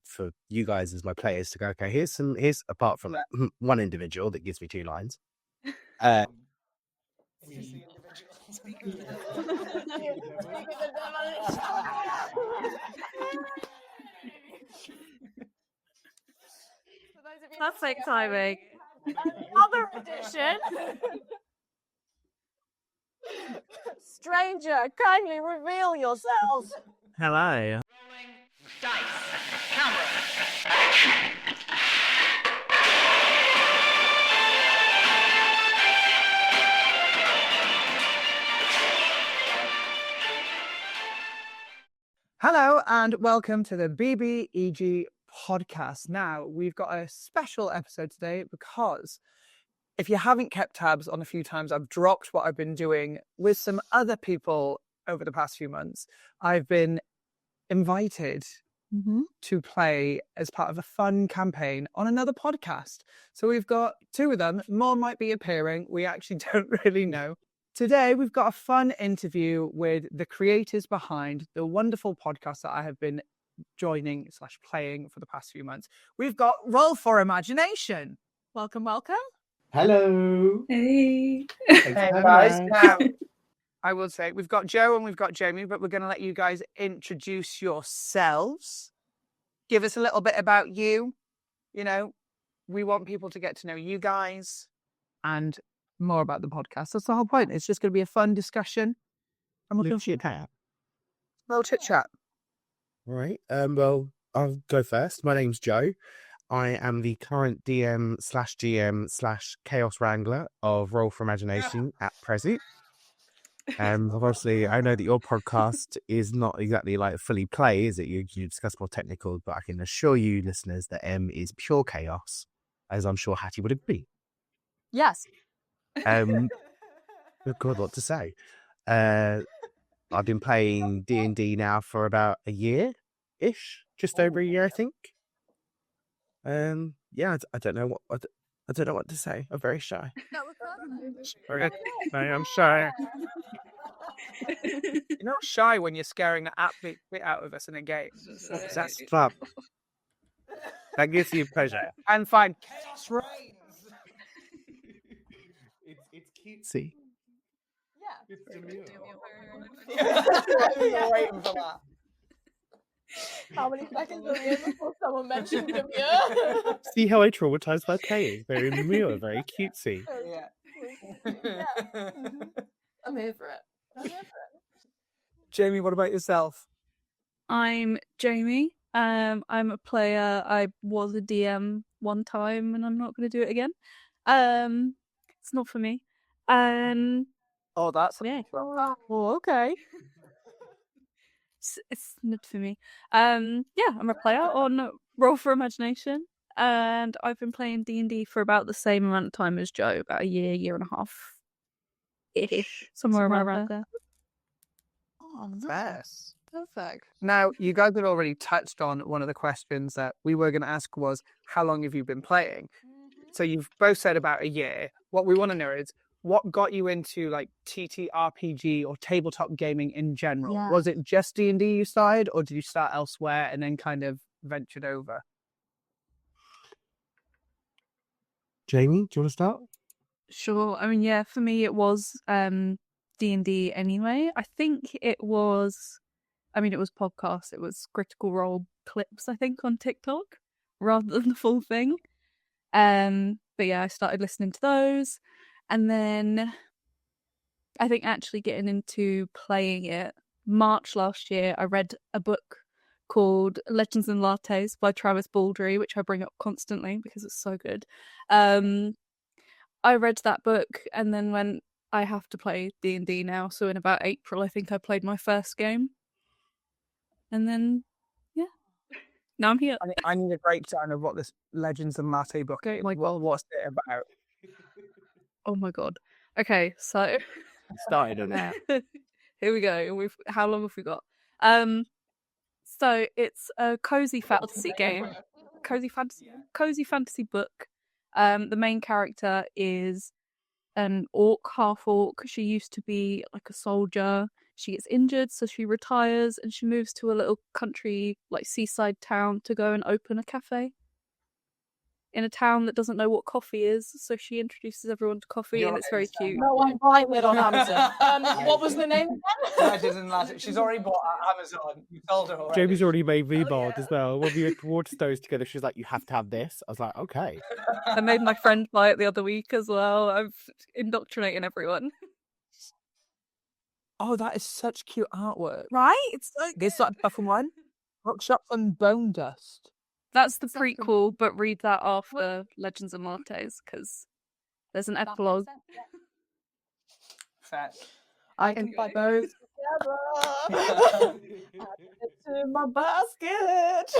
for you guys as my players to go, okay, here's apart from that one individual that gives me 2 lines. Perfect timing. Another edition. Stranger, kindly reveal yourselves. Hello. Dice. Camera. Hello and welcome to the BBEG podcast. Now, we've got a special episode today because if you haven't kept tabs on a few times, I've dropped what I've been doing with some other people over the past few months. I've been invited to play as part of a fun campaign on another podcast. So we've got 2 of them. More might be appearing. We actually don't really know. Today, we've got a fun interview with the creators behind the wonderful podcast that I have been joining/playing for the past few months. We've got Roll for Imagination. Welcome, welcome. Hello. Hey. Hey guys. Now, I will say we've got Joe and we've got Jamie, but we're going to let you guys introduce yourselves. Give us a little bit about you. You know, we want people to get to know you guys and more about the podcast. That's the whole point. It's just going to be a fun discussion. And we'll chit chat. Little chit chat. All right. Well, I'll go first. My name's Joe. I am the current DM/GM/Chaos Wrangler of Roll for Imagination at present. Obviously, I know that your podcast is not exactly like fully play, is it? You discuss more technical, but I can assure you, listeners, that M is pure chaos, as I'm sure Hatty would agree. Yes. Oh God, what to say? I've been playing D&D now for about a year-ish, just over a year, I think. Yeah, I don't know what I don't know what to say. I'm very shy. I am shy. You're not shy when you're scaring the absolute bit out of us in a game. That's fun. That gives you pleasure. And fine. Chaos reigns. It's cutesy. Yeah. It's demure. Yeah. Waiting for that. How many seconds were we in before someone mentioned demure? See how I traumatized by playing? Very demure, very cutesy. Yeah. I'm here for it. Jamie, what about yourself? I'm Jamie. I'm a player. I was a DM one time and I'm not going to do it again. It's not for me. Oh, that's Yeah. Oh, okay. It's not for me. Yeah, I'm a player on Roll for Imagination, and I've been playing D&D for about the same amount of time as Joe, about a year and a half ish, somewhere around there. Oh, nice. Perfect. Now, you guys had already touched on one of the questions that we were going to ask was, how long have you been playing? So you've both said about a year. What we want to know is, what got you into like TTRPG or tabletop gaming in general? Yeah. Was it just D&D you started, or did you start elsewhere and then kind of ventured over? Jamie, do you want to start? Sure. I mean, yeah, for me it was D&D anyway. I think it was podcasts. It was Critical Role clips, I think, on TikTok rather than the full thing. But yeah, I started listening to those. And then I think actually getting into playing it, March last year, I read a book called Legends and Lattes by Travis Baldry, which I bring up constantly because it's so good. I read that book and then went, I have to play D&D now. So in about April, I think I played my first game. And then, yeah, now I'm here. I need a breakdown of what this Legends and Latte book is. Like, well, what's it about? Oh my god. Okay, so Started on it. here we go. How long have we got? So it's a cozy fantasy game. Cozy fantasy book. The main character is an orc, half orc. She used to be like a soldier. she gets injured, so she retires and she moves to a little country, like seaside town to go and open a cafe in a town that doesn't know what coffee is. So she introduces everyone to coffee, and it's very cute. No, I'm buying it on Amazon. What was the name again? Legends and Lads. She's already bought Amazon. You told her already. Jamie's already made Rebarred as well. When we went to Waterstones together, she's like, "You have to have this." I was like, "Okay." I made my friend buy it the other week as well. I'm indoctrinating everyone. Oh, that is such cute artwork. Right? It's like This like fucking one. Rockshop and Bone Dust. That's the prequel, but read that after Legends and Lattes, because there's an epilogue. Fair. I can buy both together. Add it to my basket.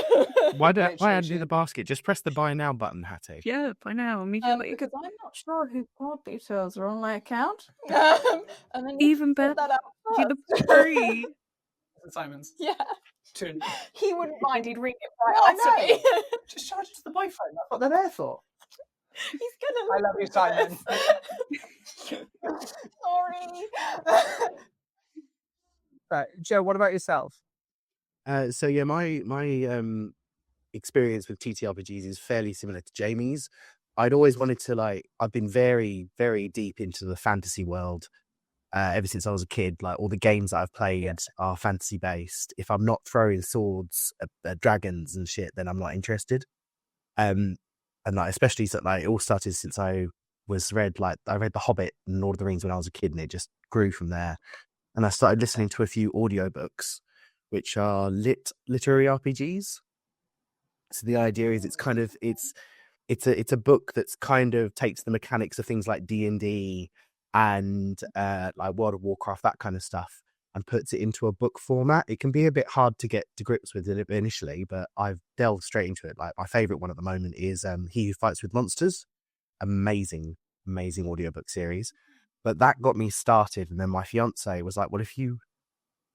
Why add it Literally, in the basket? Just press the buy now button, Hattie. Yeah, by now, immediately. Because I'm not sure whose card details are on my account. And then Even fill better, that out get first. the free. Simon's. Yeah. Tune. He wouldn't mind. He'd read it right after me. Just charge it to the boyfriend. That's what they're there for. He's gonna. I love you, Simon. Sorry. Right, Joe. What about yourself? So yeah, my experience with TTRPGs is fairly similar to Jamie's. I'd always wanted to I've been very, very deep into the fantasy world ever since I was a kid. Like all the games that I've played are fantasy based. If I'm not throwing swords at dragons and shit, then I'm not interested. And especially it all started since I read The Hobbit and Lord of the Rings when I was a kid, and it just grew from there. And I started listening to a few audiobooks, which are literary RPGs. So the idea is it's a book that's kind of takes the mechanics of things like D&D and like World of Warcraft, that kind of stuff, and puts it into a book format. It can be a bit hard to get to grips with it initially, but I've delved straight into it. Like my favorite one at the moment is He Who Fights with Monsters. Amazing audiobook series. But that got me started, and then my fiance was like, well, if you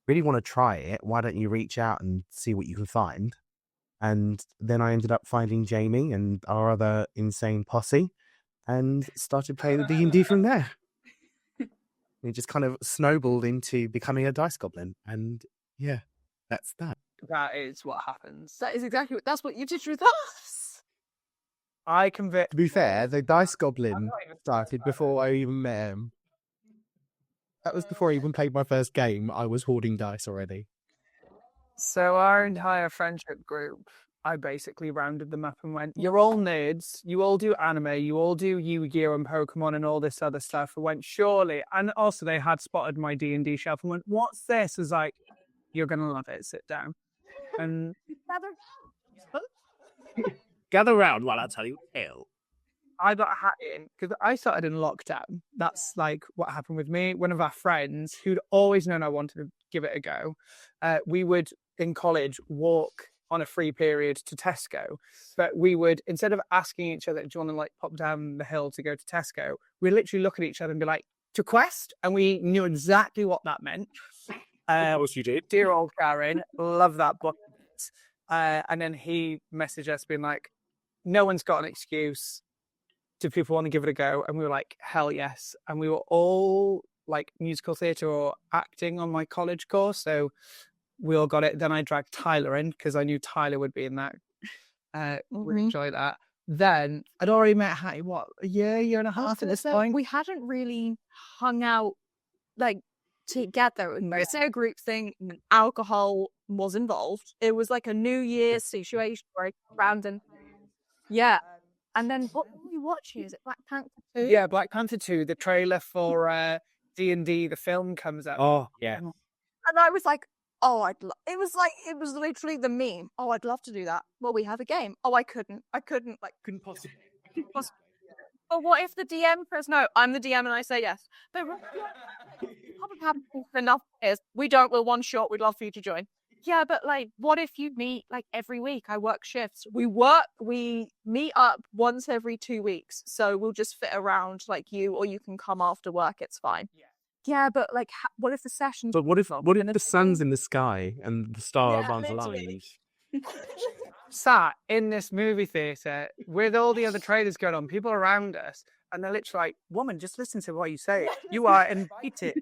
really want to try it, why don't you reach out and see what you can find? And then I ended up finding Jamie and our other insane posse and started playing the D&D from there. It just kind of snowballed into becoming a dice goblin. And yeah, that's that. That is what happens. That is exactly that's what you did with us. I convict. To be fair, the dice I'm goblin not even started before I even met him. That was before I even played my first game. I was hoarding dice already. So our entire friendship group, I basically rounded them up and went, you're all nerds, you all do anime, you all do Yu-Gi-Oh! And Pokemon and all this other stuff. I went, surely. And also they had spotted my D&D shelf and went, what's this? I was like, you're going to love it, sit down. And Gather round while I tell you a tale. I got Hatty in because I started in lockdown. That's like what happened with me. One of our friends who'd always known I wanted to give it a go, we would in college walk on a free period to Tesco, but we would, instead of asking each other, do you want to like pop down the hill to go to Tesco, we'd literally look at each other and be like, to Quest, and we knew exactly what that meant. Of course you did. Dear old Karen, love that book. And then he messaged us being like, no one's got an excuse. Do people want to give it a go? And we were like, hell yes. And we were all like musical theatre or acting on my college course. So we all got it. Then I dragged Tyler in because I knew Tyler would be in that. Would enjoy that. Then I'd already met Hattie, what, a year and a half at this point? We hadn't really hung out like together. It's a group thing. Alcohol was involved. It was like a New Year's situation where I ran and and then what were we watching? Is it Black Panther 2? Yeah, Black Panther 2, the trailer for D&D, the film comes out. Oh, yeah. And I was like, oh, it was literally the meme. Oh, I'd love to do that. Well, we have a game. Oh, I couldn't Couldn't possibly. But what if the DM says no? I'm the DM and I say yes. But what happens enough is we'll one shot. We'd love for you to join. Yeah, but like, what if you meet like every week? I work shifts. We meet up once every 2 weeks. So we'll just fit around like you, or you can come after work. It's fine. Yeah, but like, what if the session? But what if the sun's in the sky and the stars aren't aligned? Sat in this movie theatre with all the other trailers going on, people around us, and they're literally like, woman, just listen to what you say. You are invited.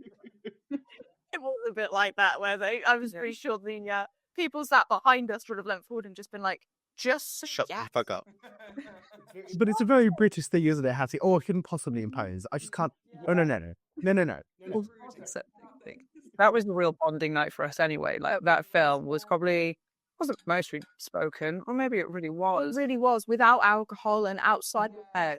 It was a bit like that, where I was pretty sure the people sat behind us would have leant forward and just been like, just Shut yes. the fuck up. But it's a very British thing, isn't it, Hattie? Oh, I couldn't possibly impose. I just can't. Oh, no. That was the real bonding night for us anyway. Like that film was probably wasn't mostly spoken, or maybe it really It was. really was, without alcohol and outside,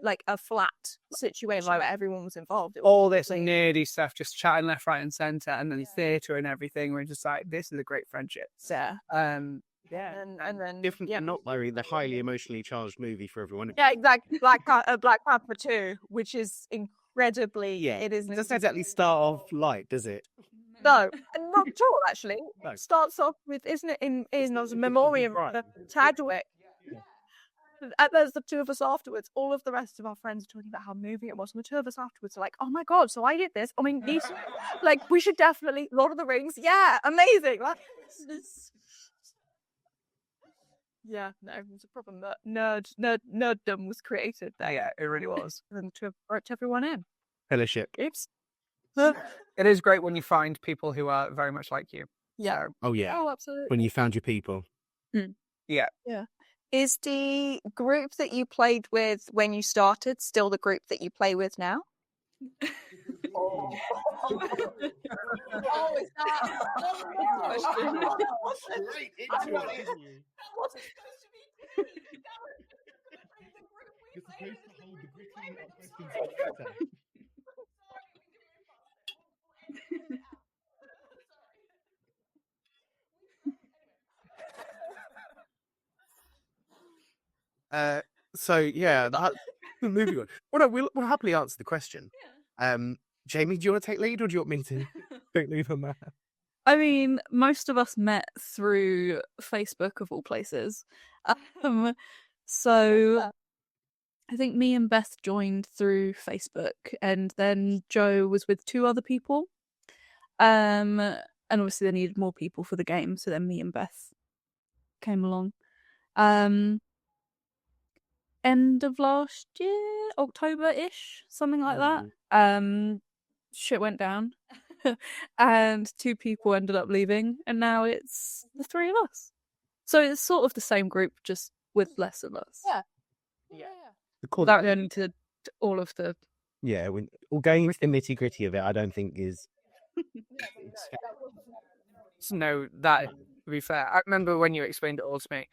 like a flat situation where everyone was involved. It was All this really- nerdy stuff, just chatting left, right, and centre, and then theatre and everything. We're just like, this is a great friendship. Yeah. Yeah. And then Different yeah. than not Larry, the highly emotionally charged movie for everyone. Yeah, exactly. Black Panther 2, which is incredibly. It is. It doesn't exactly start off light, does it? No, and not at all. Actually, No. starts off with, isn't it, in the memoriam Right. of Chadwick. And there's the two of us afterwards. All of the rest of our friends are talking about how moving it was, and the two of us afterwards are like, "Oh my god!" So I did this. I mean, these, like, we should definitely Lord of the Rings. Yeah, amazing. Like, yeah, no, it was a proper nerddom was created there. Yeah, it really was. And to brought everyone in. Fellowship. Oops. It is great when you find people who are very much like you. Yeah. Oh, yeah. Oh, absolutely. When you found your people. Yeah. Is the group that you played with when you started still the group that you play with now? Oh, is that? Straight into it, didn't you? What's it supposed to be? You're supposed to hold the gritty questions better. So yeah, moving on. Well, no, we'll happily answer the question. Jamie, do you want to take lead, or do you want me to take lead on that? I mean, most of us met through Facebook, of all places. So I think me and Beth joined through Facebook, and then Joe was with two other people. And obviously they needed more people for the game, so then me and Beth came along. End of last year, October-ish, something like that. Shit went down. And two people ended up leaving, and now it's the three of us. So it's sort of the same group, just with less of us. Yeah. Without going into all of the... Yeah, going into the nitty gritty of it, I don't think is. No, that to be fair. I remember when you explained it all to me.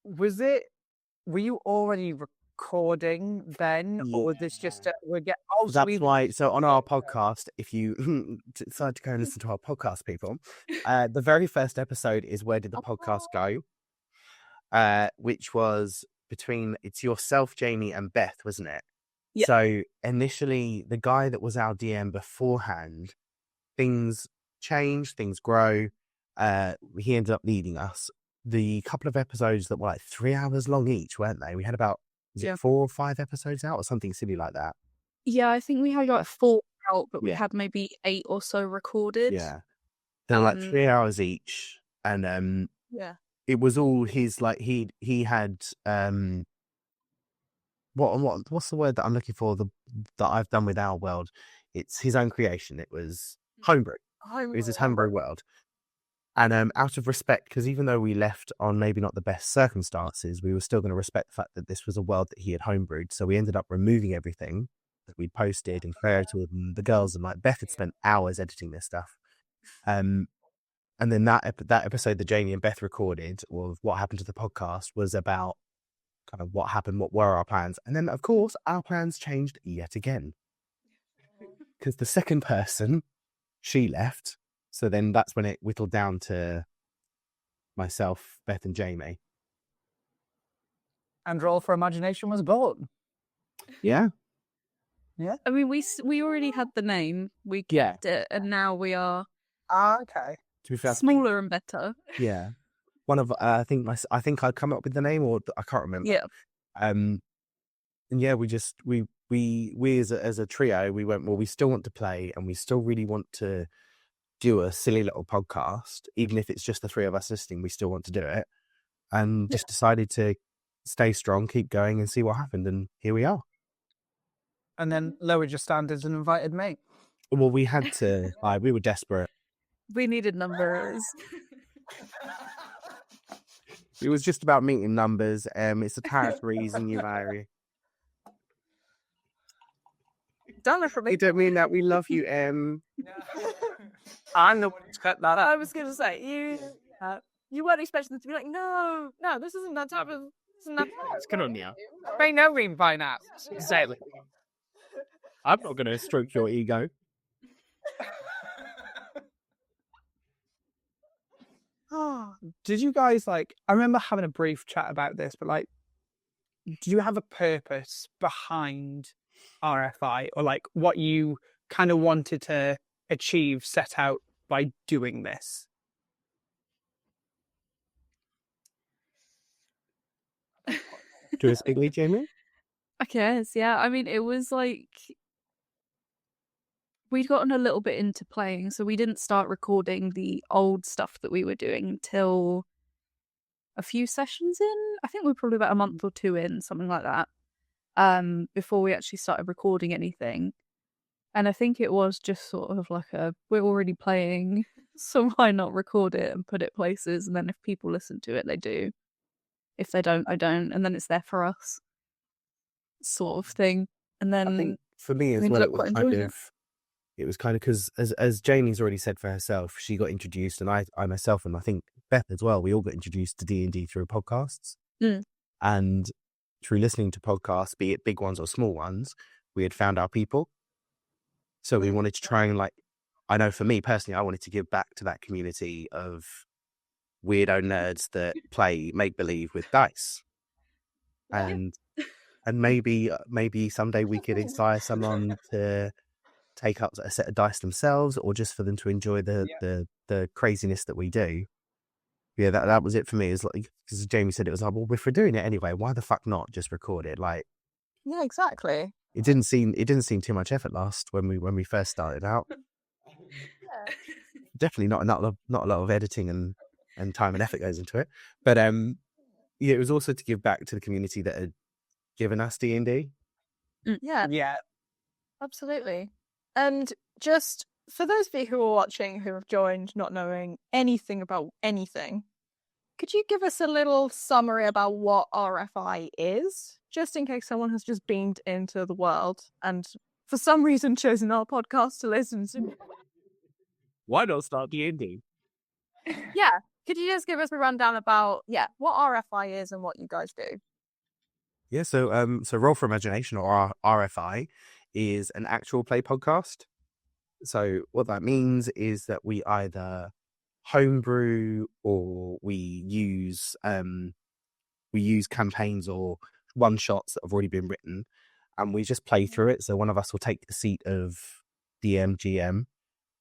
Were you already recording then, or was this just That's why. So on our podcast, if you decide to go and listen to our podcast, people, the very first episode is "Where Did the Podcast Go?" Which was it's yourself, Jamie, and Beth, wasn't it? Yeah. So initially, the guy that was our DM beforehand, things change, things grow. He ended up leading us. The couple of episodes that were like 3 hours long each, weren't they? We had about 4 or 5 episodes out, or something silly like that. Yeah, I think we had like 4 out, but we Yeah. had maybe 8 or so recorded. Yeah, they're like 3 hours each, and Yeah. it was all his. Like he had what's the word that I'm looking for? That I've done with Our World. It's his own creation. It was homebrew. It was his homebrew world. And out of respect, because even though we left on maybe not the best circumstances, we were still going to respect the fact that this was a world that he had homebrewed. So we ended up removing everything that we posted and created with the girls. And like Beth had spent hours editing this stuff. And then that episode that Jamie and Beth recorded, or what happened to the podcast, was about kind of what happened, what were our plans. And then, of course, our plans changed yet again. Because the second person, she left. So then that's when it whittled down to myself, Beth, and Jamie. And Roll for Imagination was born. Yeah. I mean, we already had the name. We Yeah. kept it, and now we are Okay. To be fair, smaller and better. yeah. One of I think I'd come up with the name, or I can't remember. Yeah. And yeah, we as a trio, we went, well, we still want to play, and we still really want to do a silly little podcast, even if it's just the three of us listening. We still want to do it, and just decided to stay strong, keep going, and see what happened. And here we are. And then lowered your standards and invited me. Well, we had to. We were desperate. We needed numbers. It was just about meeting numbers. It's a tariff reason, you vary. Done it for me. We don't mean that. We love you, I'm the one who's cut that I up. was gonna say you weren't expecting them to be like, no, this isn't that type of. It's good on you. They know me by now. Exactly. I'm not going to stroke your ego. Did you guys I remember having a brief chat about this, but do you have a purpose behind RFI or what you kind of wanted to achieve, set out by doing this? Do you speak, Lee, Jamie? I guess, yeah. I mean, it was we'd gotten a little bit into playing, so we didn't start recording the old stuff that we were doing until a few sessions in. I think we were probably about a month or two in, something like that, before we actually started recording anything. And I think it was just sort of we're already playing, so why not record it and put it places, and then if people listen to it, they do. If they don't, I don't, and then it's there for us, sort of thing. And then I think for me as we well, ended up quite enjoying it. it was kind of because, as Jamie's already said for herself, she got introduced, and I myself, and I think Beth as well, we all got introduced to D&D through podcasts. And through listening to podcasts, be it big ones or small ones, we had found our people. So we wanted to try and I know for me personally, I wanted to give back to that community of weirdo nerds that play make-believe with dice. And maybe someday we could inspire someone to take up a set of dice themselves, or just for them to enjoy the craziness that we do. Yeah, that was it for me. It's because Jamie said, it was well, if we're doing it anyway, why the fuck not just record it? Yeah, exactly. It didn't seem too much effort last when we first started out. Definitely not a lot of editing and time and effort goes into it. But it was also to give back to the community that had given us D&D. Yeah, absolutely. And just for those of you who are watching who have joined not knowing anything about anything, could you give us a little summary about what RFI is, just in case someone has just beamed into the world and for some reason chosen our podcast to listen to? Why not start D&D? Yeah, could you just give us a rundown about what RFI is and what you guys do? Yeah, so Roll for Imagination, or RFI, is an actual play podcast. So what that means is that we either homebrew or we use campaigns or one shots that have already been written, and we just play through it. So one of us will take the seat of DM, GM,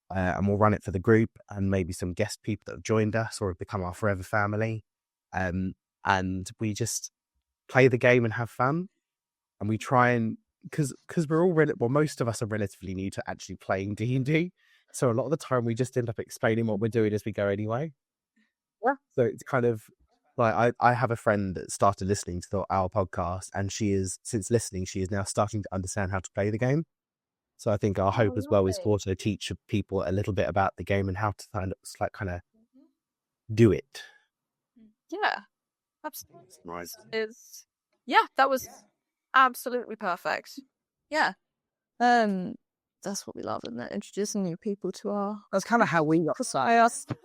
and we'll run it for the group and maybe some guest people that have joined us or have become our forever family. And we just play the game and have fun. And we try and, because we're all most of us are relatively new to actually playing D&D, so a lot of the time we just end up explaining what we're doing as we go anyway. Yeah. So it's kind of I have a friend that started listening to our podcast, and since listening she is now starting to understand how to play the game. So I think our hope as well is to also teach people a little bit about the game and how to kind of do it. Yeah, absolutely. Right. That was absolutely perfect. Yeah. That's what we love, isn't it? Introducing new people to our... That's kind of how we got society.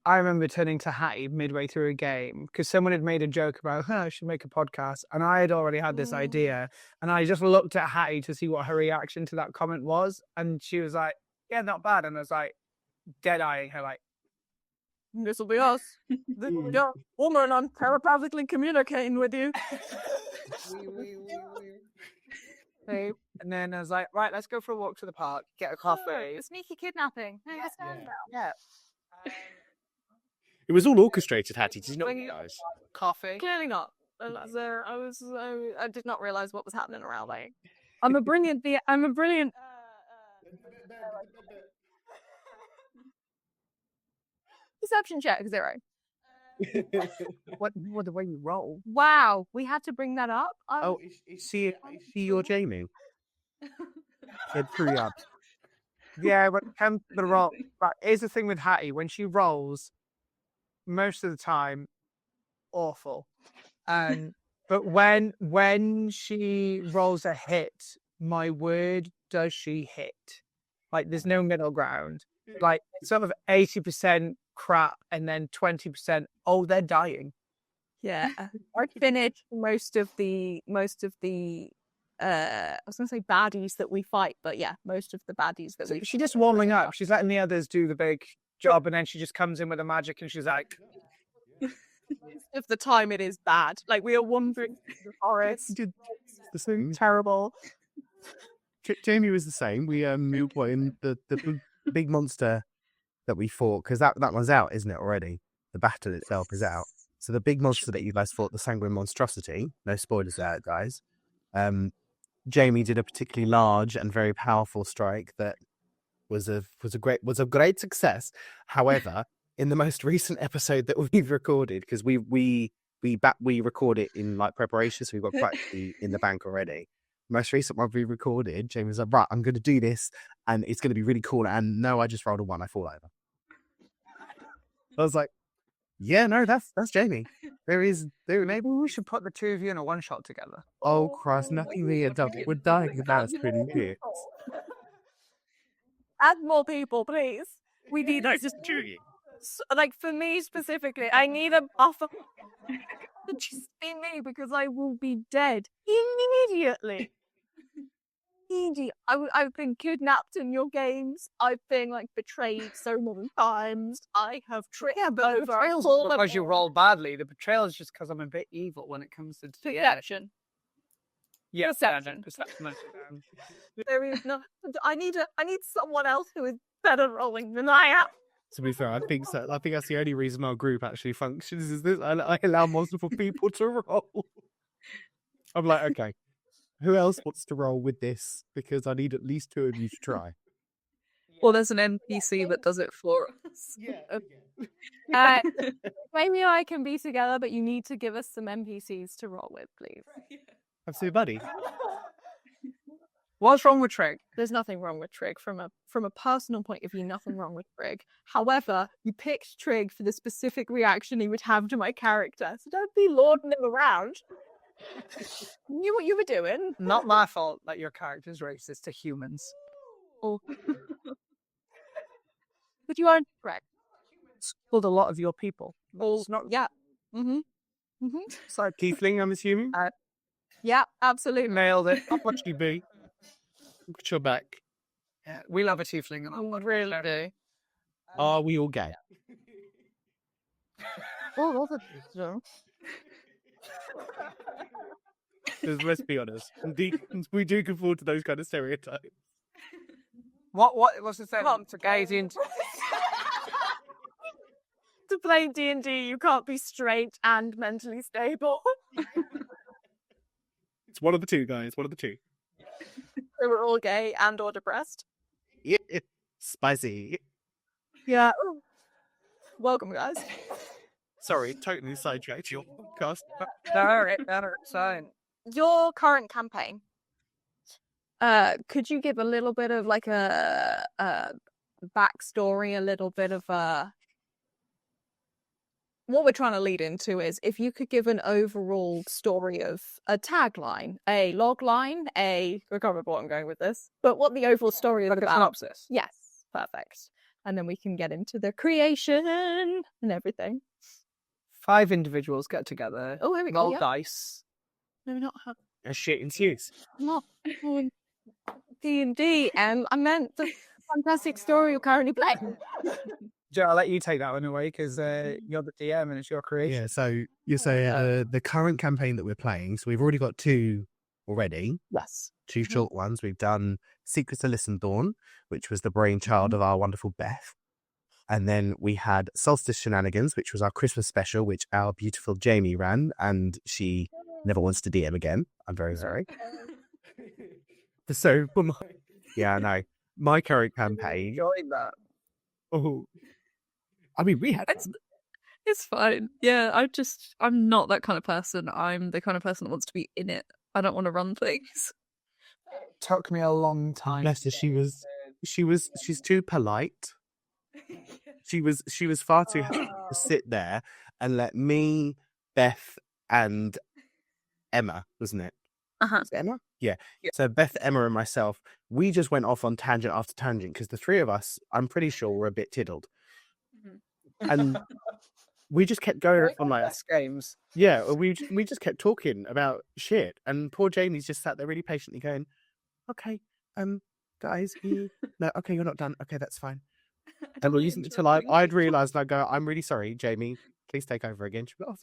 I remember turning to Hatty midway through a game because someone had made a joke about, I should make a podcast. And I had already had this idea. And I just looked at Hatty to see what her reaction to that comment was. And she was like, yeah, not bad. And I was like, dead-eyeing her this will be us. The woman, I'm telepathically communicating with you. and then I was like, right, let's go for a walk to the park, get a coffee. Sneaky kidnapping. Yeah. It was all orchestrated, Hatty. Did you not realize? Coffee. Clearly not. I did not realize what was happening around there. I'm a brilliant. Perception check 0. What the way you roll? Wow, we had to bring that up. Is she your Jamie? She had 3 ups. Yeah, when it comes to the roll, but here's the thing with Hattie: when she rolls, most of the time, awful. But when she rolls a hit, my word, does she hit? Like, there's no middle ground. Like, sort of 80% crap, and then 20%. Oh, they're dying. Yeah, I finished most of the I was gonna say baddies that we fight, but yeah, most of the baddies that we She's just warming up. She's letting the others do the big job, and then she just comes in with the magic, and she's like, most of the time it is bad. Like, we are wandering through the forest. did the same. Terrible. Jamie was the same. We were playing the big monster that we fought, because that one's out, isn't it, already? The battle itself is out. So the big monster that you guys fought, the Sanguine Monstrosity, no spoilers there, guys. Jamie did a particularly large and very powerful strike that was a great success. However, in the most recent episode that we've recorded, because we record it in like preparation, so we've got quite a few in the bank already. Most recent one we recorded, Jamie was like, right, I'm going to do this, and it's going to be really cool. And no, I just rolled a 1, I fall over. I was like, yeah, no, that's Jamie. maybe we should put the two of you in a one shot together. Oh Christ, nothing me and Doug. We're dying of that. Pretty good. Add more people, please. We need just doing it. like, for me specifically, I need a buffer. To just be me, because I will be dead immediately. I've been kidnapped in your games. I've been like betrayed so many times. I have tripped over. Betrayal's all not of because you roll badly. The betrayal is just because I'm a bit evil when it comes to perception. Yeah, Perception. perception. There is no. I need someone else who is better rolling than I am. To be fair, I think so. I think that's the only reason our group actually functions. Is this? I allow multiple people to roll. I'm like, okay, who else wants to roll with this? Because I need at least 2 of you to try. Well, there's an NPC that does it for us. Maybe I can be together, but you need to give us some NPCs to roll with, please. Absolutely, buddy. What's wrong with Trig? There's nothing wrong with Trig from a personal point of view. Nothing wrong with Trig. However, you picked Trig for the specific reaction he would have to my character, so don't be lording him around. You knew what you were doing. Not my fault that your character's racist to humans. Oh. But you aren't correct. Killed a lot of your people. Well, yeah. Mm-hmm. Mm-hmm. So, Tiefling, I'm assuming. Yeah, absolutely. Nailed it. How much do you be? Look at your back. Yeah, we love a tiefling. And I really do. Are we all gay? Oh, that's Because let's be honest, we do conform to those kind of stereotypes. What's the thing? Come To gaze into. To play D&D, you can't be straight and mentally stable. It's one of the two, guys. One of the two. So we're all gay and or depressed. Yeah, it's spicy. Yeah. Welcome, guys. Sorry, totally sidetracked your podcast. So Your current campaign. Could you give a little bit of like a backstory, a little bit of what we're trying to lead into is if you could give an overall story of a tagline, a log line, I can't remember what I'm going with this, but what the overall story is like a about. synopsis. Yes, perfect. And then we can get into the creation and everything. 5 individuals get together. Oh, here we go. Roll Yep. dice. No, not As shit ensues. not D&D, and I meant the fantastic story you're currently playing. Joe, I'll let you take that one away because you're the DM and it's your creation. Yeah, so you say the current campaign that we're playing, so we've already got 2 already, Yes. 2 short ones. We've done Secrets of Listen Dawn, which was the brainchild of our wonderful Beth. And then we had Solstice Shenanigans, which was our Christmas special, which our beautiful Jamie ran, and she never wants to DM again. I'm very sorry. So, yeah, no, my current campaign. Enjoyed that. Oh, I mean, we had. It's fine. Yeah, I'm not that kind of person. I'm the kind of person that wants to be in it. I don't want to run things. Took me a long time. Bless her, she was she's too polite. She was far too happy to sit there and let me, Beth, and Emma, wasn't it? Uh-huh. Was it Emma? Yeah. So Beth, Emma, and myself, we just went off on tangent after tangent because the three of us, I'm pretty sure, were a bit tiddled, and we just kept going on like, Best games. yeah, we just kept talking about shit, and poor Jamie's just sat there really patiently going, "Okay, guys, no, okay, you're not done. Okay, that's fine." And we're using it till I'd realised, and I go, "I'm really sorry, Jamie. Please take over again." She'd be like,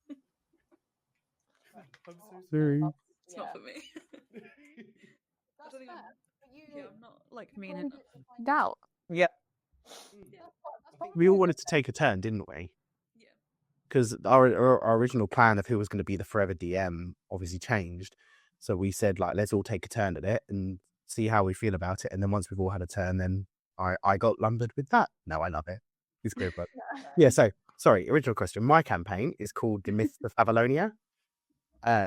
"Oh, I'm so sorry." It's not for me. That's don't even- fair. But you, Yeah, I'm not like mean enough. Doubt. Yeah. We all wanted to take a turn, didn't we? Yeah. Because our original plan of who was going to be the forever DM obviously changed. So we said, like, let's all take a turn at it and see how we feel about it. And then once we've all had a turn, then I got lumbered with that. No, I love it. It's great. But yeah, so sorry, original question. My campaign is called The Myths of Avalonia.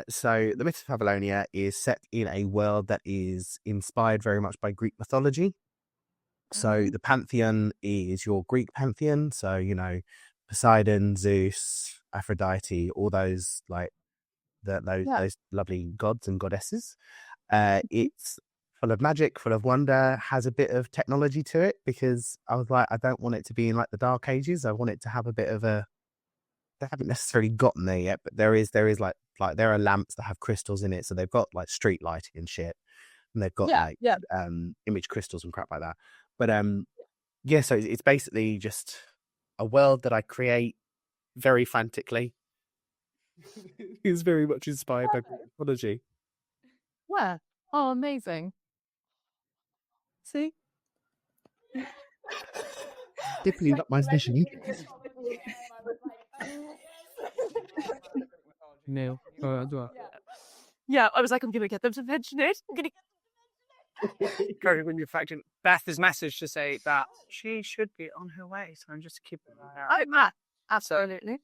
So The Myths of Avalonia is set in a world that is inspired very much by Greek mythology. So the pantheon is your Greek pantheon. So, you know, Poseidon, Zeus, Aphrodite, all those like those lovely gods and goddesses. It's full of magic, full of wonder, has a bit of technology to it because I was like, I don't want it to be in like the Dark Ages. I want it to have a bit of a. They haven't necessarily gotten there yet, but there is like there are lamps that have crystals in it, so they've got like street lighting and shit, and they've got image crystals and crap like that. But yeah, so it's basically just a world that I create very frantically. It's very much inspired by Greek mythology. Where? Oh, amazing. See? Definitely not my vision. No. Yeah, I was like, I'm going to get them to mention it. I'm going to When you're factoring Beth's message to say that she should be on her way, so I'm just keeping an eye out. Oh, Matt. Absolutely.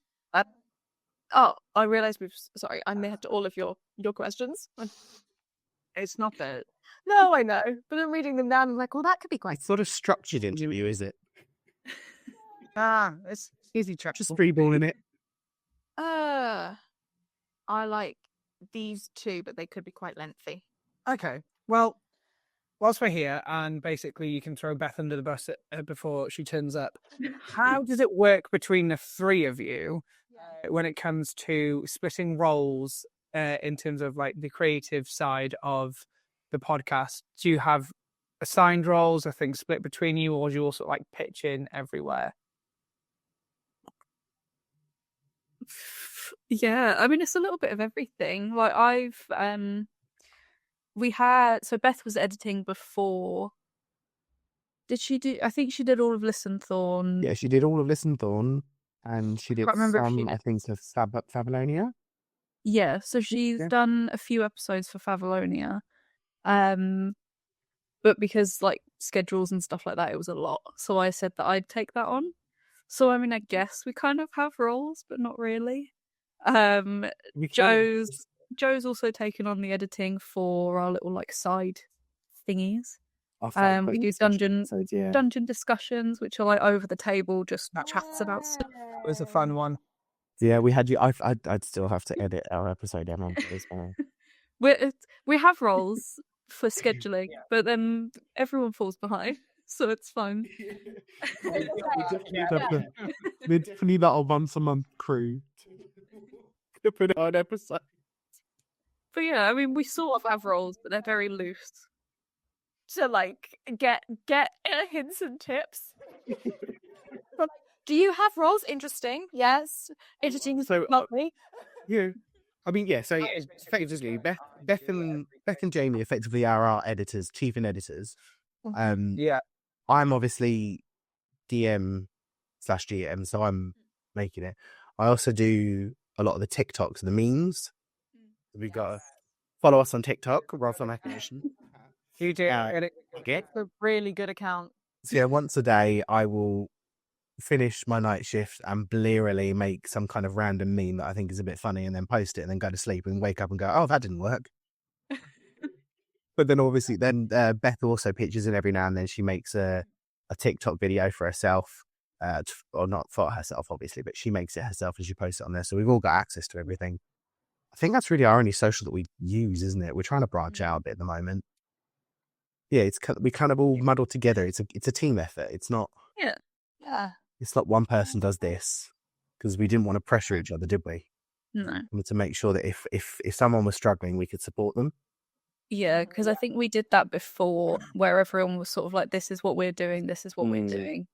Oh, I realised sorry, I missed all of your questions. It's not that. No, I know. But I'm reading them down. I'm like, well, that could be quite. It's sort of structured interview, is it? It's easy track. Just freeballing it. I like these two, but they could be quite lengthy. Okay. Well, whilst we're here, and basically you can throw Beth under the bus before she turns up, how does it work between the three of you when it comes to splitting roles in terms of like the creative side of the podcast? Do you have assigned roles, or things split between you, or do you also like pitch in everywhere? Yeah, I mean, it's a little bit of everything. Like so Beth was editing before. Did she do? I think she did all of Listen Thorn. Yeah, she did all of Listen Thorn, and she did Can't remember if she some, I think, of Favalonia. Yeah, so she's Yeah. done a few episodes for Favalonia. But because like schedules and stuff like that, it was a lot. So I said that I'd take that on. So I mean, I guess we kind of have roles, but not really. Joe's also taken on the editing for our little like side thingies. We do dungeon discussions, which are like over the table, just chats about stuff. It was a fun one. Yeah, we had you. I'd still have to edit our episode, Emma. As well. We have roles for scheduling, but then everyone falls behind, so it's fine. We definitely need that a once a month crew to put it on episode. But yeah, I mean, we sort of have roles, but they're very loose. To like get hints and tips. Do you have roles? Interesting. Yes. Editing is So, lovely. Yeah, I mean, yeah. So effectively, Beth and Jamie effectively are our editors, chief and editors. Yeah. I'm obviously DM/GM, so I'm making it. I also do a lot of the TikToks and the memes. We got to follow us on TikTok, Ross on Acquisition. You do. Okay. A really good account. So yeah, once a day I will finish my night shift and blearily make some kind of random meme that I think is a bit funny, and then post it, and then go to sleep and wake up and go, oh, that didn't work. But then obviously, then Beth also pitches in every now and then. She makes a TikTok video for herself, or not for herself, obviously, but she makes it herself and she posts it on there. So we've all got access to everything. I think that's really our only social that we use, isn't it? We're trying to branch out a bit at the moment. Yeah, we kind of all muddled together. It's a team effort. It's not. Yeah. It's not one person does this, because we didn't want to pressure each other, did we? No. We wanted to make sure that if someone was struggling, we could support them. Yeah, because I think we did that before, where everyone was sort of like, "This is what we're doing. This is what we're doing,"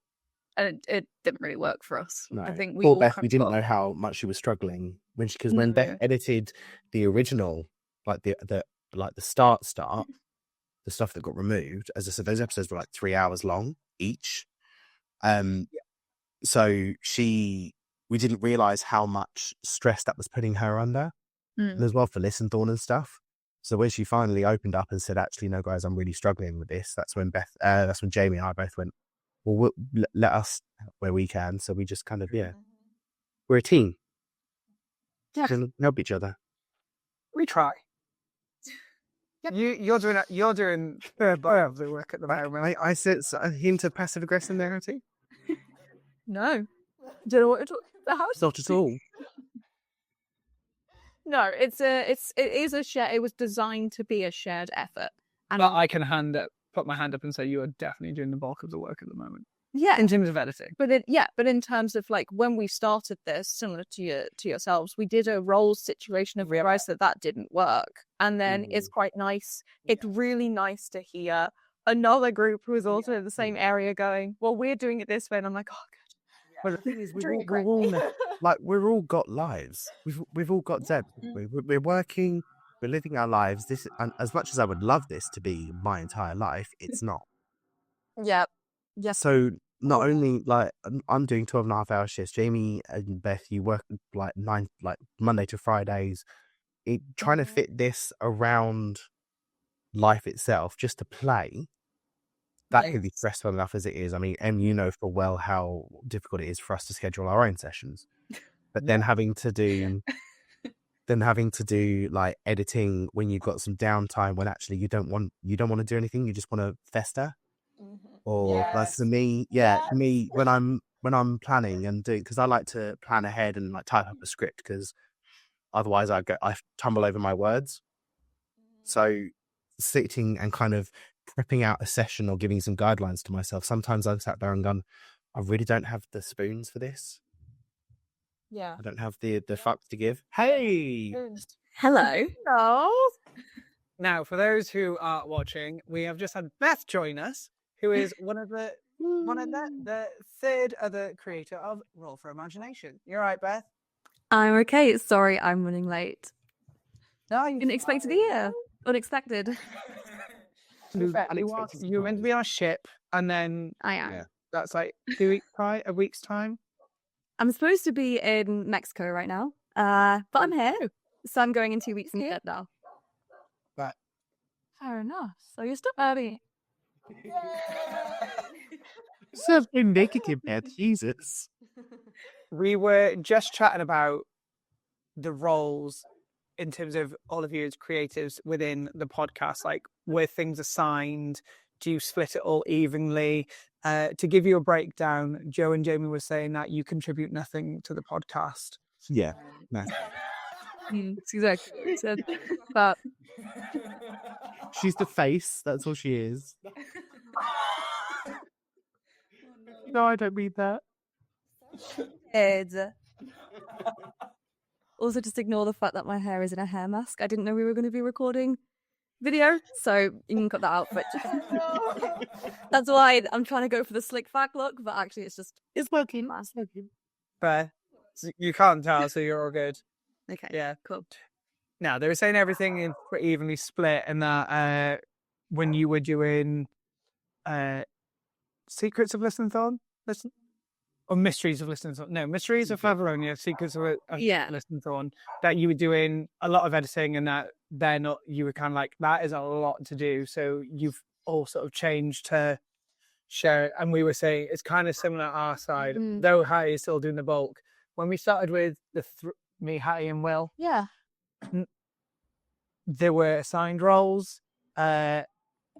and it didn't really work for us. No. I think we Poor all Beth, kind we of didn't got- know how much she was struggling when Beth No. edited the original, like the start, the stuff that got removed. As I said, those episodes were like 3 hours long each. So we didn't realize how much stress that was putting her under, and as well for listen thorn and stuff. So when she finally opened up and said, "Actually, no, guys, I'm really struggling with this," that's when Jamie and I both went, "Well, let us help where we can." So we just kind of, we're a team. Yeah. We'll help each other. We try. Yep. You're doing of the work at the moment. I said a hint of passive aggression there, Hatty. No. Do you know what the house? Not at all. No, it is a share. It was designed to be a shared effort. And But I can put my hand up and say you are definitely doing the bulk of the work at the moment yeah, in terms of editing. but in terms of like when we started this, similar to yourselves, we did a roles situation and realized that didn't work. And then it's quite nice. It's really nice to hear another group who is also in the same area going, "Well, we're doing it this way," and I'm like, "Oh, good." Well, the thing is, Drink we've all got lives. We've all got depth. We're working. We're living our lives. This, and as much as I would love this to be my entire life, it's not. Yeah. Yes. So not only like I'm doing 12.5-hour shifts. Jamie and Beth, you work like Monday to Fridays. Trying to fit this around life itself, just to play. That can be stressful enough as it is. I mean, you know full well how difficult it is for us to schedule our own sessions. But then having to do like editing when you've got some downtime, when actually you don't want to do anything, you just want to fester. Or like for me, when I'm planning and doing, because I like to plan ahead and like type up a script, because otherwise I tumble over my words. So sitting and kind of prepping out a session or giving some guidelines to myself, sometimes I've sat there and gone, I really don't have the spoons for this. Yeah. I don't have the fucks to give. Hey, Hello. Oh. Now, for those who are watching, we have just had Beth join us, who is one of the third other creator of Roll for Imagination. You're right, Beth. I'm okay. Sorry, I'm running late. No, you Didn't expect to be here. Unexpected. You were meant to be on a ship, and then I am. Yeah. that's like a week's time. I'm supposed to be in Mexico right now, but I'm here. So I'm going in 2 weeks instead now. But Fair enough. So you're still early. so indicative, Beth. Jesus. we were just chatting about the roles in terms of all of you as creatives within the podcast, like were things assigned? Do you split it all evenly? To give you a breakdown, Joe and Jamie were saying that you contribute nothing to the podcast. Yeah. No. That's exactly what I said. But She's the face. That's all she is. No, I don't mean that. also just ignore the fact that my hair is in a hair mask. I didn't know we were going to be recording video, so you can cut that out. But that's why I'm trying to go for the slick back look, but actually it's working. It's working. But you can't tell, so you're all good. Okay. Yeah. Cool. Now, they were saying everything is pretty evenly split, and that when you were doing Secrets of Listen-Thon? Or Mysteries of Listen-Thon? No, Mysteries of Favronia, Secrets of Listen-Thon, that you were doing a lot of editing, and that you were kind of like, that is a lot to do. So you've all sort of changed to share it. And we were saying it's kind of similar on our side, though Hattie is still doing the bulk. When we started with me, Hattie, and Will, Yeah. there were assigned roles.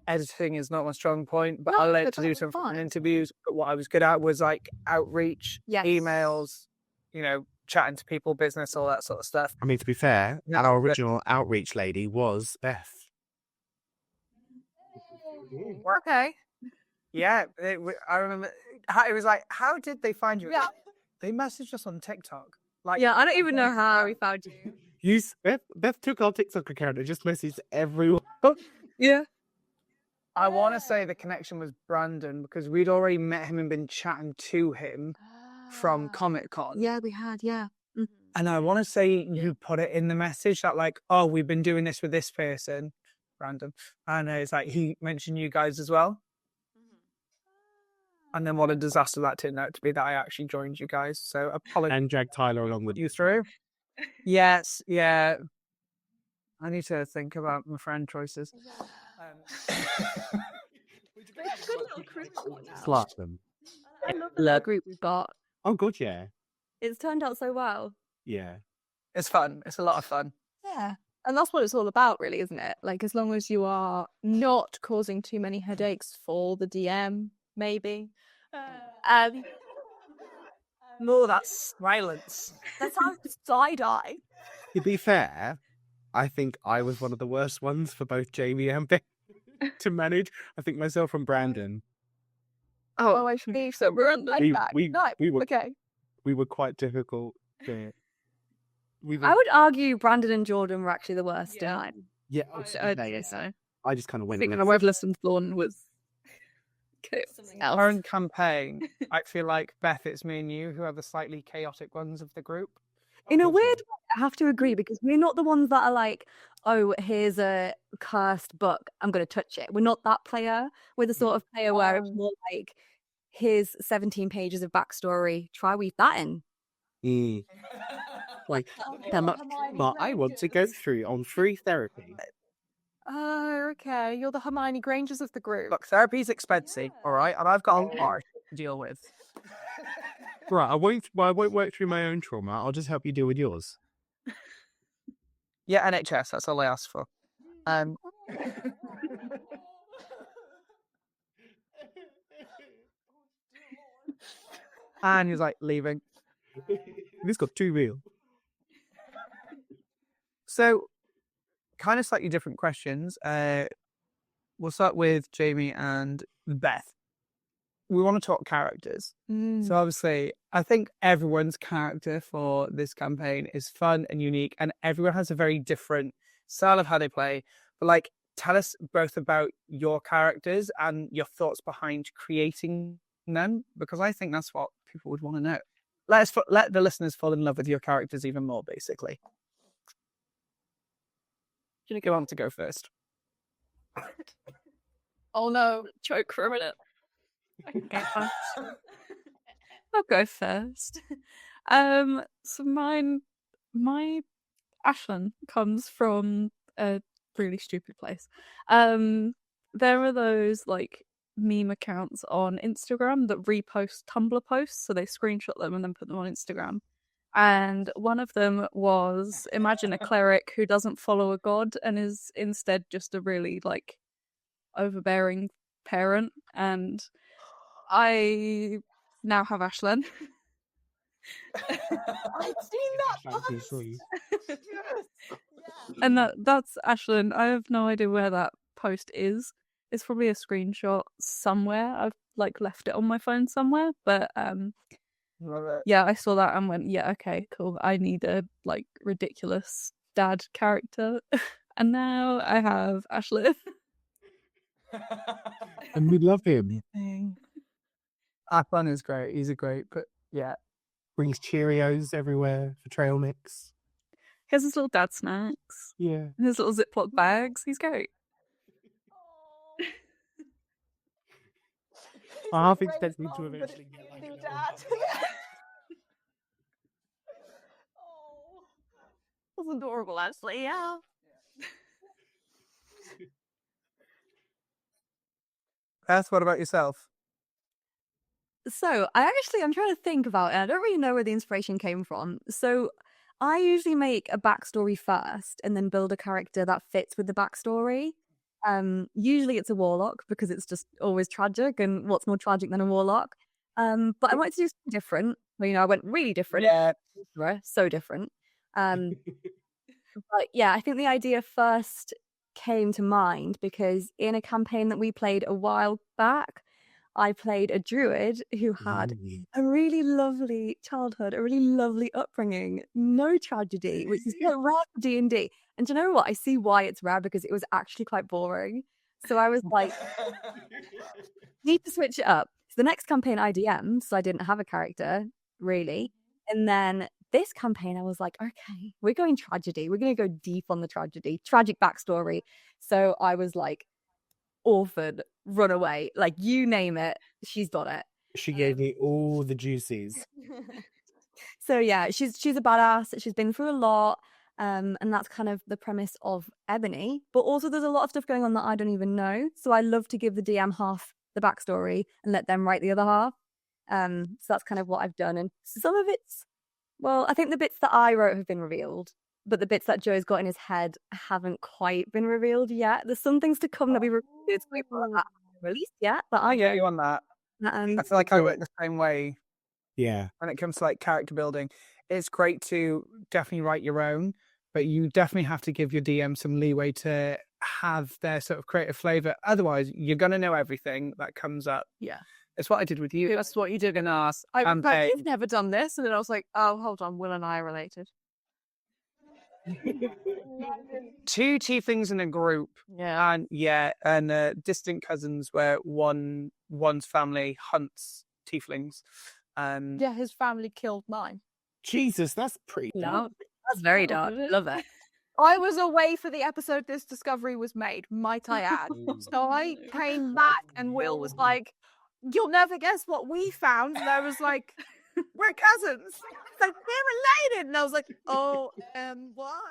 Editing is not my strong point, but No, I learned it's to do totally some fine. interviews. But what I was good at was like outreach, Yes. emails, chatting to people, business, all that sort of stuff. I mean, to be fair, Yeah, our but- original outreach lady was Beth. Okay. Yeah, I remember. It was like, how did they find you? Yeah. They messaged us on TikTok. Like, Yeah, I don't even know how we found you. Beth took our TikTok account and just messaged everyone. Yeah. I want to say the connection was Brandon because we'd already met him and been chatting to him from Comic Con. Yeah, we had, yeah. Mhm. And I want to say you put it in the message that like, oh, we've been doing this with this person, random. And it's like, he mentioned you guys as well. And then what a disaster that turned out to be that I actually joined you guys. So apologies. And dragged Tyler along with You through? Yes, yeah. I need to think about my friend choices. Good little crew we've got now. Slap them. I love the little group we've got. Oh, good, yeah. It's turned out so well. Yeah. It's fun. It's a lot of fun. Yeah. And that's what it's all about, really, isn't it? Like, as long as you are not causing too many headaches for the DM, maybe. No, that's violence. That sounds side-eye. To be fair, I think I was one of the worst ones for both Jamie and Beth to manage. I think myself and Brandon, Oh, I should be so Brandon. we were Okay. we were quite difficult. I I would argue Brandon and Jordan were actually the worst. yeah. There you go. I just kind of went. Thinking with of Weveless and Thorn was else. Current campaign, I feel like Beth, it's me and you who are the slightly chaotic ones of the group. In a weird way, I have to agree because we're not the ones that are like, oh, here's a cursed book, I'm going to touch it. We're not that player. We're the sort of player where it's more like, here's 17 pages of backstory, try weave that in. Like, but I want to go through on free therapy. Oh, okay. You're the Hermione Grangers of the group. Look, therapy's expensive, all right? And I've got a lot to deal with. Right, I won't work through my own trauma. I'll just help you deal with yours. Yeah, NHS, that's all I asked for. And he's like, leaving. This got too real. So, kind of slightly different questions. We'll start with Jamie and Beth. We want to talk characters. So obviously, I think everyone's character for this campaign is fun and unique, and everyone has a very different style of how they play. But like, tell us both about your characters and your thoughts behind creating them, because I think that's what people would want to know. Let the listeners fall in love with your characters even more, basically. Should I go on to go first? Oh no, choke for a minute. Okay, fine. I'll go first. So my Ashlyn comes from a really stupid place. There are those like meme accounts on Instagram that repost Tumblr posts, so they screenshot them and then put them on Instagram. And one of them was, imagine a cleric who doesn't follow a god and is instead just a really like overbearing parent. And I now have Ashlyn. I've seen that post. Yes. And that's Ashlyn. I have no idea where that post is. It's probably a screenshot somewhere. I've like left it on my phone somewhere. But Love it. yeah, I saw that and went, yeah, okay, cool. I need a like ridiculous dad character. And now I have Ashlyn. And we love him. Aslan is great. He's a great, but yeah. Brings Cheerios everywhere for trail mix. He has his little dad snacks. Yeah. And his little Ziploc bags. He's great. I half expect me to eventually get like New a little dad. Oh. That's adorable, actually, yeah. Beth, what about yourself? So I'm trying to think about it. I don't really know where the inspiration came from. So I usually make a backstory first and then build a character that fits with the backstory. Usually it's a warlock because it's just always tragic, and what's more tragic than a warlock? But I wanted to do something different. Well, I went really different. Yeah. So different. But yeah, I think the idea first came to mind because in a campaign that we played a while back, I played a druid who had a really lovely childhood, a really lovely upbringing, no tragedy, which is rare for D&D. And do you know what? I see why it's rare because it was actually quite boring. So I was like, need to switch it up. So the next campaign I DM'd, so I didn't have a character, really. And then this campaign, I was like, okay, we're going tragedy. We're going to go deep on the tragedy, tragic backstory. So I was like, orphan, runaway, like you name it, she's got it. She gave me all the juices. So yeah, she's a badass. She's been through a lot. And that's kind of the premise of Ebony. But also there's a lot of stuff going on that I don't even know. So I love to give the DM half the backstory and let them write the other half. So that's kind of what I've done. And some of it's, well, I think the bits that I wrote have been revealed, but the bits that Joe's got in his head haven't quite been revealed yet. There's some things to come that we released yet, but I get you on that. I feel like I work the same way. Yeah. When it comes to like character building, it's great to definitely write your own, but you definitely have to give your DM some leeway to have their sort of creative flavor. Otherwise, you're going to know everything that comes up. Yeah. It's what I did with you. That's what you did in ours. I was like, you've never done this. And then I was like, oh, hold on. Will and I are related. 2 tieflings in a group. Yeah. And distant cousins where one's family hunts tieflings. Yeah, his family killed mine. Jesus, that's pretty dark. That's very dark. Love it. I was away for the episode this discovery was made, might I add. So I came back and Will was like, you'll never guess what we found. And I was like, we're cousins. He's like, we're related. And I was like, oh, why?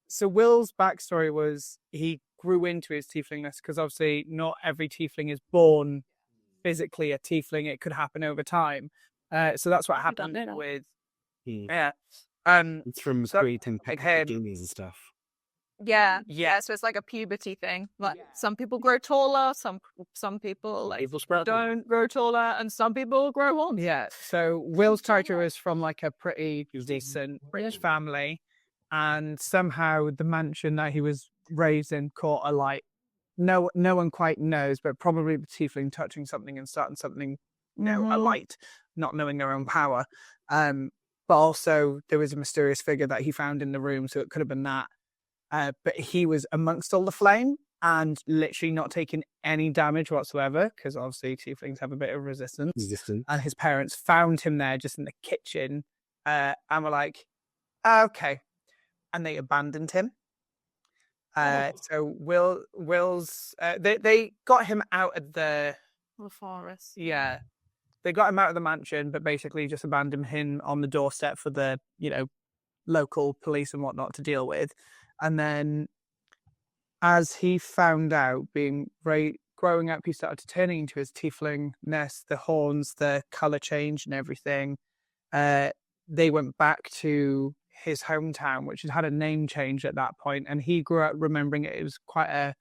So Will's backstory was he grew into his tieflingness because obviously not every tiefling is born physically a tiefling. It could happen over time. So that's what happened with... Yeah. It's from creating beginnings and stuff. Yeah. So it's like a puberty thing. Like some people grow taller, some people like don't grow taller, and some people grow on. Yeah. So Will's character is from like a pretty decent rich family, and somehow the mansion that he was raised in caught a light. No one quite knows, but probably the tiefling touching something and starting something, a light, not knowing their own power. But also there was a mysterious figure that he found in the room, so it could have been that. But he was amongst all the flame and literally not taking any damage whatsoever, because obviously tieflings have a bit of resistance. And his parents found him there just in the kitchen and were like, okay. And they abandoned him. So Will's they got him out of the forest. Yeah. They got him out of the mansion, but basically just abandoned him on the doorstep for the, local police and whatnot to deal with. And then as he found out, growing up, he started turning into his tieflingness, the horns, the colour change and everything. They went back to his hometown, which had a name change at that point. And he grew up remembering it was quite a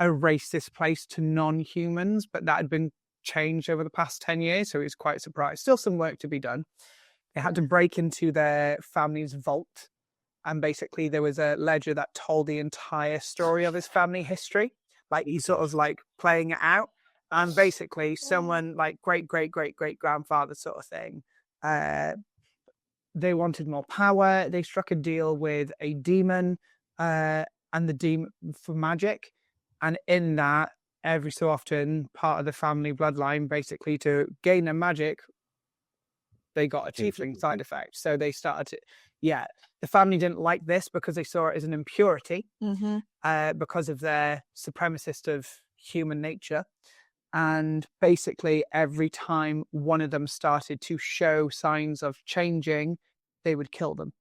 racist place to non-humans, but that had been changed over the past 10 years. So he was quite surprised. Still some work to be done. They had to break into their family's vault. And basically there was a ledger that told the entire story of his family history. Like he's sort of like playing it out. And basically someone like great-great-great-great-grandfather sort of thing. They wanted more power. They struck a deal with a demon and the demon for magic. And in that, every so often, part of the family bloodline, basically to gain their magic, they got a tiefling side effect. So they started to, the family didn't like this because they saw it as an impurity because of their supremacist of human nature. And basically every time one of them started to show signs of changing, they would kill them.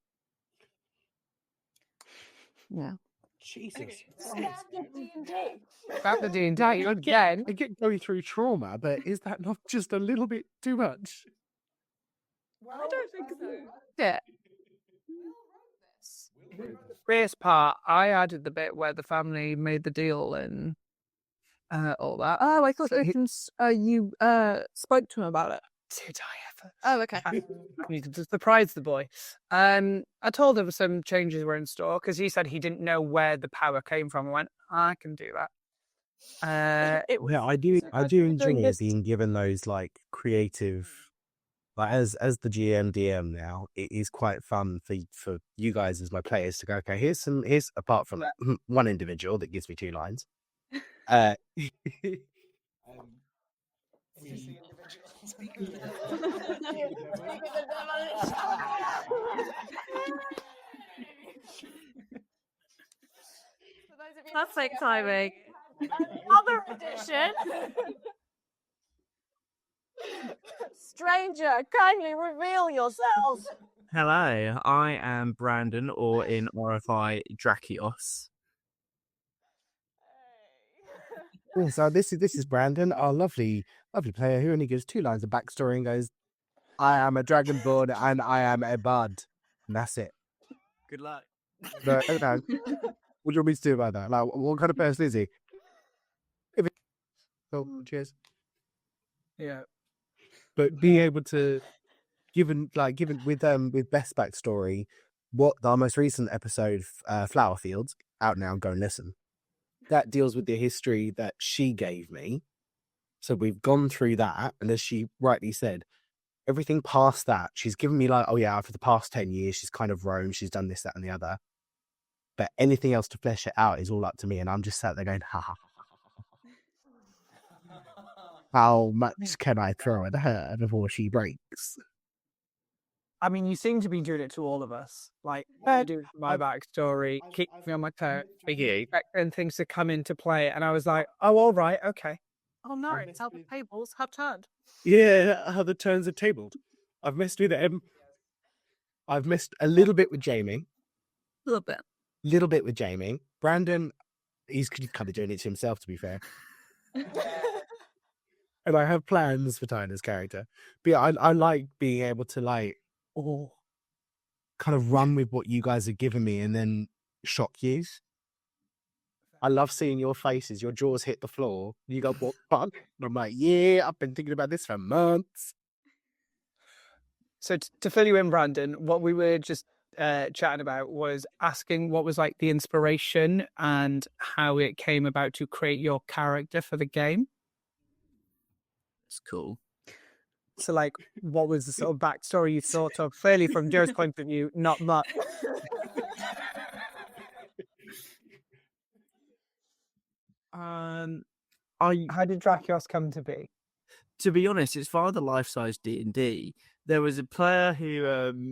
Yeah. Jesus. About the D&D again. I get going through trauma, but is that not just a little bit too much? Well, I don't think so. Yeah. Chris part, I added the bit where the family made the deal and all that. Oh, I thought So he- you spoke to him about it. Did I ever? Oh, okay. You can just surprise the boy. I told him some changes were in store because he said he didn't know where the power came from. I went, I can do that. Yeah, I do enjoy being given those like creative, like as the GM DM now, it is quite fun for you guys as my players to go, okay, here's apart from one individual that gives me 2 lines. That's exciting. Another edition. Stranger, kindly reveal yourselves. Hello, I am Brandon, or in RFI, Drakios. Yeah, so this is Brandon, our lovely player who only gives 2 lines of backstory and goes, I am a dragonborn and I am a bard. And that's it. Good luck. No, what do you want me to do about that? Like, what kind of person is he? Oh, cheers. Yeah. But being able to, given with best backstory, what our most recent episode, Flower Fields, out now, go and listen. That deals with the history that she gave me. So we've gone through that, and as she rightly said, everything past that, she's given me like, oh yeah, for the past 10 years, she's kind of roamed, she's done this, that, and the other. But anything else to flesh it out is all up to me, and I'm just sat there going, ha ha. How much can I throw at her before she breaks? I mean, you seem to be doing it to all of us. Like, you do my backstory, keep me on my toes, and things to come into play. And I was like, oh, all right, okay. Oh no, it's how the tables have turned. Yeah, how the turns are tabled. I've messed with it. I've messed a little bit with Jamie. A little bit. Little bit with Jamie. Brandon, he's kind of doing it to himself, to be fair. And I have plans for Tyner's character. But yeah, I like being able to kind of run with what you guys have given me and then shock you. I love seeing your faces. Your jaws hit the floor. You go, what the fuck? And I'm like, yeah, I've been thinking about this for months. So to fill you in, Brandon, what we were just chatting about was asking what was like the inspiration and how it came about to create your character for the game. It's cool. So, like, what was the sort of backstory you thought of? Clearly, from Joe's point of view, not much. How did Drakios come to be? To be honest, it's via the life-size D&D. There was a player who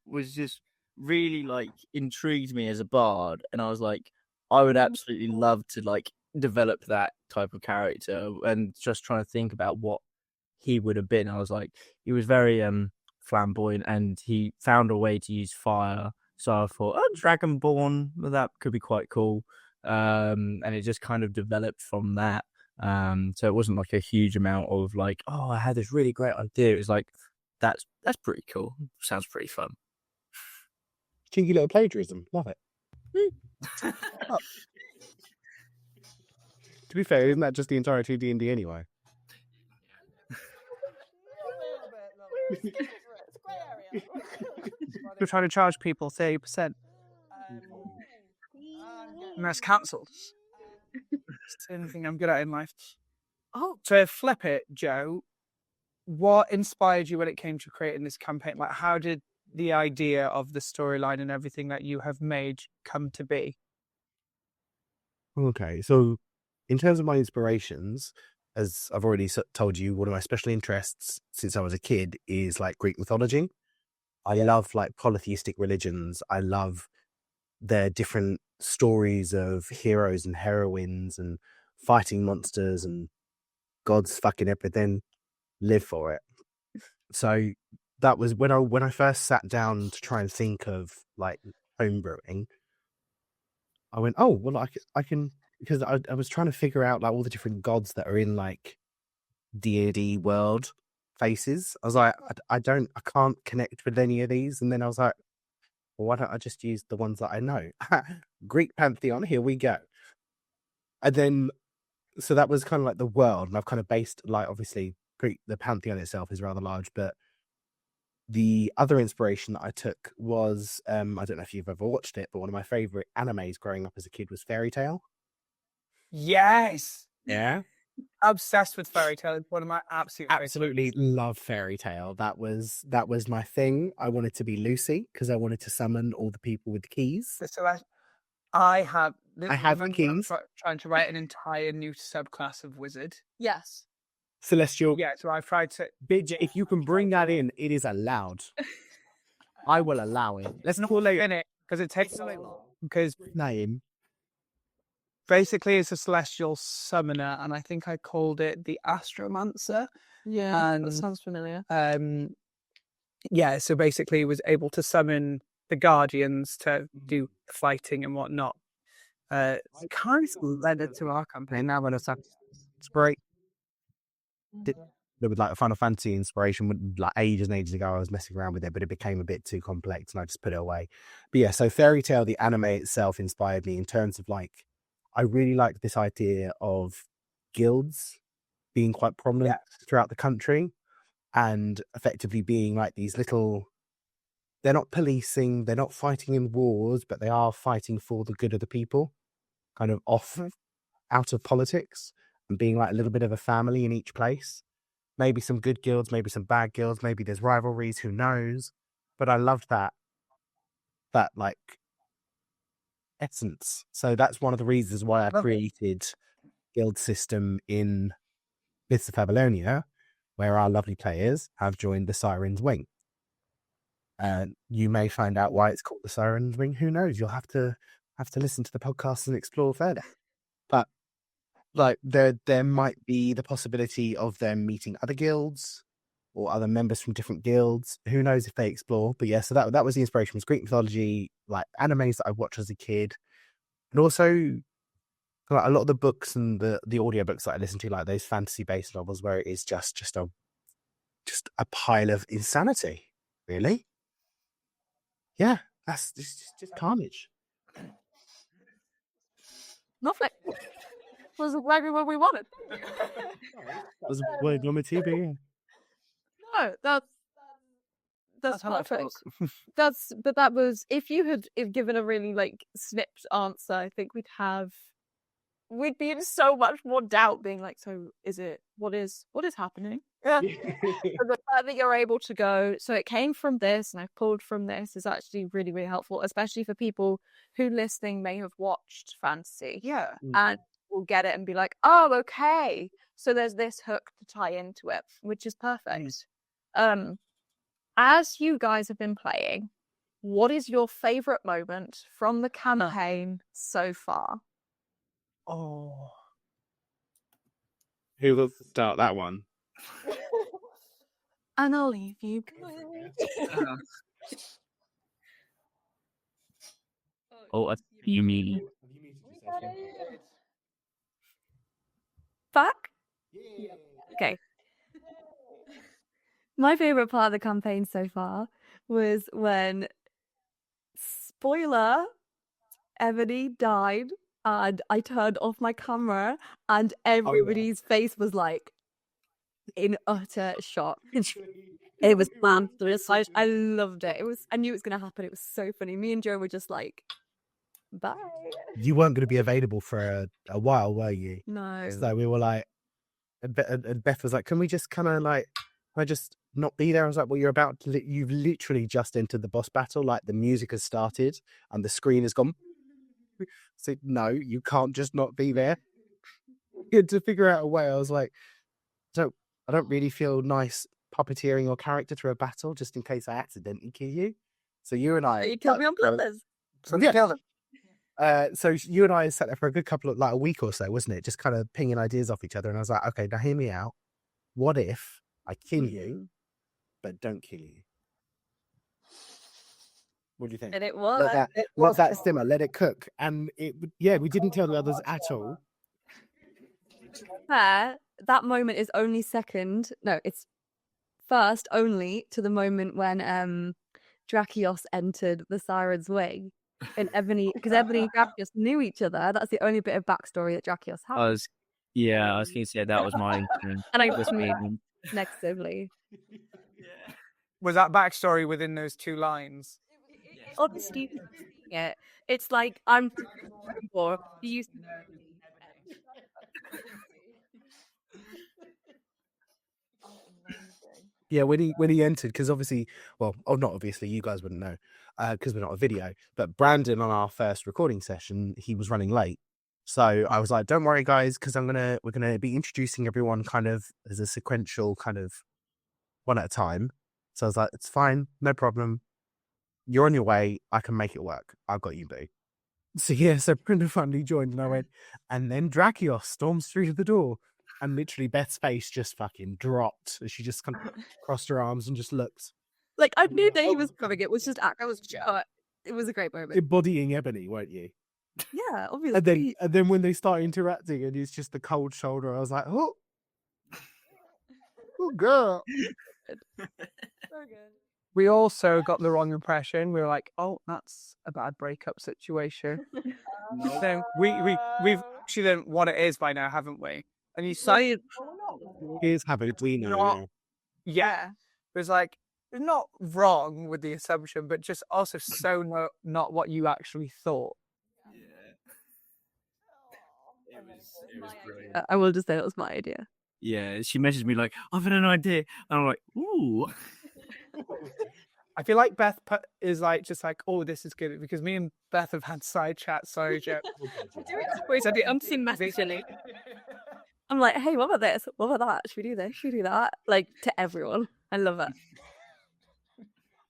was just really like intrigued me as a bard, and I was like, I would absolutely love to like develop that type of character, and just trying to think about what he would have been. I was like, he was very flamboyant, and he found a way to use fire. So I thought, oh, Dragonborn, well, that could be quite cool. And it just kind of developed from that. So it wasn't like a huge amount of like, oh, I had this really great idea. It was like, that's pretty cool. Sounds pretty fun. Cheeky little plagiarism. Love it. Oh. To be fair, isn't that just the entirety of D&D anyway? We're trying to charge people 30%. And that's cancelled. It's the only thing I'm good at in life. Oh, to flip it, Joe, what inspired you when it came to creating this campaign? Like, how did the idea of the storyline and everything that you have made come to be? Okay, so in terms of my inspirations, as I've already told you, one of my special interests since I was a kid is like Greek mythology. I love like polytheistic religions. I love their different stories of heroes and heroines and fighting monsters and gods fucking everything. Live for it. So that was when I first sat down to try and think of like homebrewing. I went, oh well, I can, because I was trying to figure out like all the different gods that are in like D&D world faces. I was like, I can't connect with any of these. And then I was like, well, why don't I just use the ones that I know? Greek pantheon, here we go. And then, so that was kind of like the world. And I've kind of based, like, obviously, the pantheon itself is rather large, but the other inspiration that I took was, I don't know if you've ever watched it, but one of my favorite animes growing up as a kid was Fairy Tale. Yes. Yeah. Obsessed with Fairy Tale. It's one of my Absolutely love Fairy Tale. That was my thing. I wanted to be Lucy because I wanted to summon all the people with the keys. So I have keys. Trying to write an entire new subclass of wizard. Yes. Celestial. Yeah, so I've tried to. Bitch, if you can bring that in, it is allowed. I will allow it. Let's not call it in it because it takes because name. Basically, it's a celestial summoner, and I think I called it the Astromancer. Yeah, and that sounds familiar. Yeah, so basically, it was able to summon the Guardians to do fighting and whatnot. Kind of led it to our campaign now, but it's great. There was like a Final Fantasy inspiration, like ages and ages ago. I was messing around with it, but it became a bit too complex, and I just put it away. But yeah, so Fairy Tale, the anime itself, inspired me in terms of like, I really like this idea of guilds being quite prominent throughout the country, and effectively being like these little. They're not policing, they're not fighting in wars, but they are fighting for the good of the people, kind of out of politics, and being like a little bit of a family in each place. Maybe some good guilds, maybe some bad guilds, maybe there's rivalries, who knows? But I loved that like essence. So that's one of the reasons why I created guild system in Myths of Babylonia, where our lovely players have joined the Siren's Wing. And you may find out why it's called the Siren's Wing. Who knows? You'll have to listen to the podcast and explore further. But like there might be the possibility of them meeting other guilds or other members from different guilds. Who knows if they explore? But yeah, so that was the inspiration, was Greek mythology, like animes that I watched as a kid, and also like a lot of the books and the audiobooks that I listen to, like those fantasy based novels where it is just a pile of insanity, really. Yeah, that's just carnage. Lovely. Was exactly what we wanted. Was what you want me to be? No, that's how that perfect. feels. But that was, if you had given a really like snipped answer, I think we'd be in so much more doubt, being like, so what is happening? Yeah. But the fact that you're able to go, so it came from this and I pulled from this, is actually really, really helpful, especially for people who listening may have watched fantasy. Yeah. And will get it and be like, oh, okay, so there's this hook to tie into it, which is perfect. As you guys have been playing, what is your favorite moment from the campaign so far? Oh. Who will start that one? And I'll leave you. Oh, you mean? Back? Okay. My favorite part of the campaign so far was when, spoiler, Ebony died and I turned off my camera and everybody's face was like in utter shock. It was monstrous. I loved it. I knew it was going to happen. It was so funny. Me and Joe were just like, bye. You weren't going to be available for a while, were you? No. So we were like, and Beth was like, can we just kind of like, can I just not be there? I was like, well, you've literally just entered the boss battle. Like the music has started and the screen has gone. So no, you can't just not be there. You had to figure out a way. I was like, I don't really feel nice puppeteering your character through a battle just in case I accidentally kill you. So you and I... You killed me on purpose. So you and I sat there for a good couple of, like a week or so, wasn't it? Just kind of pinging ideas off each other. And I was like, okay, now hear me out. What if I kill you, but don't kill you? What do you think? And it was. Let that simmer, let it cook. And we didn't tell the others at all. Fair, that moment is only second. No, it's first only to the moment when Drakios entered the Siren's Wing. And Ebony, because Ebony and Drakios knew each other. That's the only bit of backstory that Drakios had. I was going to say that was my incident. And I Just me. negatively. Was that backstory within those 2 lines? Honestly, yeah, it's like I'm for you used to know. Yeah, when he entered, because obviously, well, not obviously, you guys wouldn't know, because we're not a video. But Brandon on our first recording session, he was running late, so I was like, "Don't worry, guys, because we're gonna be introducing everyone kind of as a sequential kind of one at a time." So I was like, "It's fine, no problem. You're on your way. I can make it work. I've got you, boo." So yeah, so Brenda finally joined, and I went, and then Drakios storms through the door. And literally, Beth's face just fucking dropped as she just kind of crossed her arms and just looked. Like, I knew that he was coming. It was just, it was a great moment. Embodying Ebony, weren't you? Yeah, obviously. And then when they start interacting and it's just the cold shoulder, I was like, oh girl. So good. We also got the wrong impression. We were like, "Oh, that's a bad breakup situation." So we've actually learned what it is by now, haven't we? And you say Here's having we know. Yeah, it was like it's not wrong with the assumption, but just also so not what you actually thought. It was brilliant. I will just say it was my idea. Yeah, she messaged me like, "I've had an idea," and I'm like, "Ooh." I feel like Beth is like just like, "Oh, this is good," because me and Beth have had side chats. Sorry, Joe. Wait, I did unseen messaging. I'm like, "Hey, what about this? What about that? Should we do this? Should we do that?" Like, to everyone. I love it.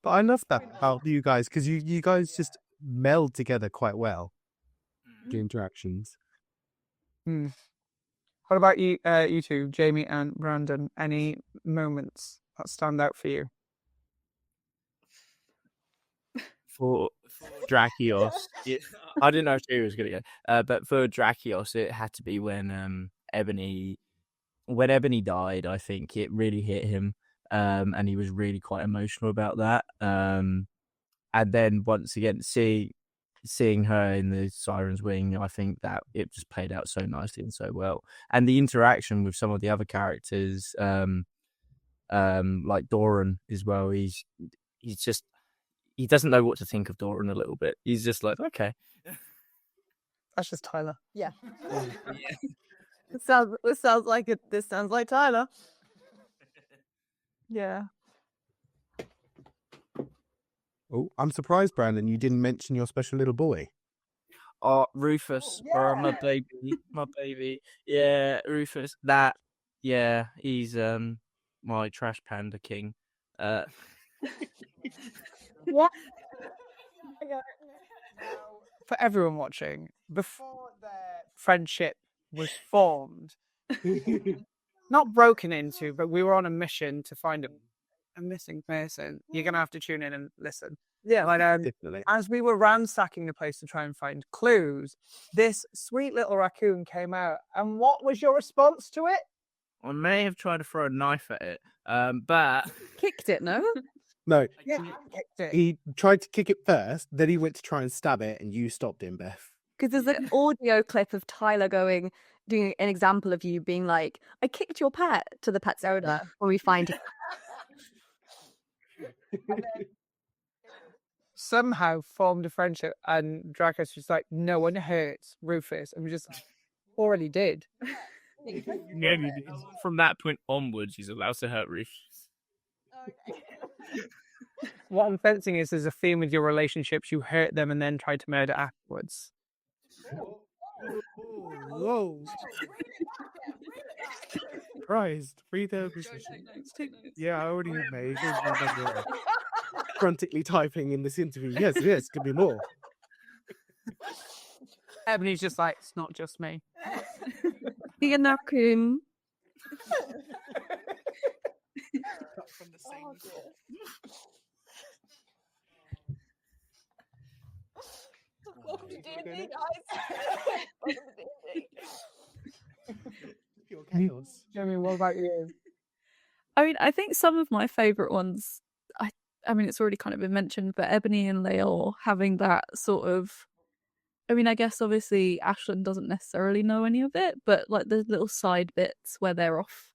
But I love that about you guys, because you guys just meld together quite well. The interactions. What about you two, Jamie and Brandon? Any moments that stand out for you? For Drakios, I didn't know if she was going to go, but for Drakios, it had to be when Ebony died. I think it really hit him, and he was really quite emotional about that. And then once again, seeing her in the Siren's Wing, I think that it just played out so nicely and so well. And the interaction with some of the other characters, like Doran as well, he's just, he doesn't know what to think of Doran a little bit. He's just like, okay. That's just Tyler. Yeah. This sounds like Tyler. Yeah. Oh, I'm surprised, Brandon, you didn't mention your special little boy. Oh, Rufus, my baby. Yeah, Rufus. That, yeah, he's my trash panda king. What? For everyone watching, before their friendship was formed, not broken into, but we were on a mission to find a missing person. You're gonna have to tune in and listen. Yeah, But definitely. as we were ransacking the place to try and find clues, this sweet little raccoon came out. And what was your response to it? I may have tried to throw a knife at it, but Kicked it, no? No, Yeah, kicked it. he tried to kick it first, then he went to try and stab it, and you stopped him, Beth. Because there's an audio clip of Tyler doing an example of you being like, "I kicked your pet" to the pet's owner when we find it. Somehow formed a friendship, and Dracos was like, "No one hurts Rufus," and we just already did. yeah, from that point onwards, he's allowed to hurt Rufus. What I'm sensing is there's a theme with your relationships. You hurt them and then try to murder afterwards. Whoa. Christ, breathe out. Yeah, I already made frantically typing in this interview. Yes, could be more. Ebony's just like, "It's not just me." Be a raccoon. From the same. Welcome to D&D, guys. Welcome to D&D. Jamie, what about you? I mean, I think some of my favourite ones, I mean, it's already kind of been mentioned, but Ebony and Leor having that sort of, I mean, I guess obviously Ashlyn doesn't necessarily know any of it, but like the little side bits where they're off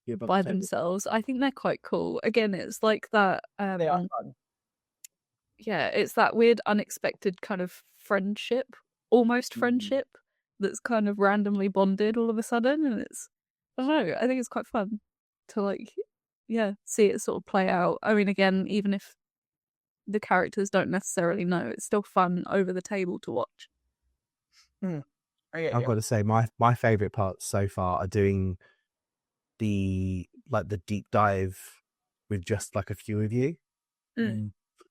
Yeah, but by totally. themselves, I think they're quite cool. Again, it's like that, They are fun. yeah, it's that weird, unexpected kind of friendship, almost friendship, that's kind of randomly bonded all of a sudden, and it's, I don't know, I think it's quite fun to like, yeah, see it sort of play out. I mean, again, even if the characters don't necessarily know, it's still fun over the table to watch. I've got to say, my favorite parts so far are doing the deep dive with just like a few of you.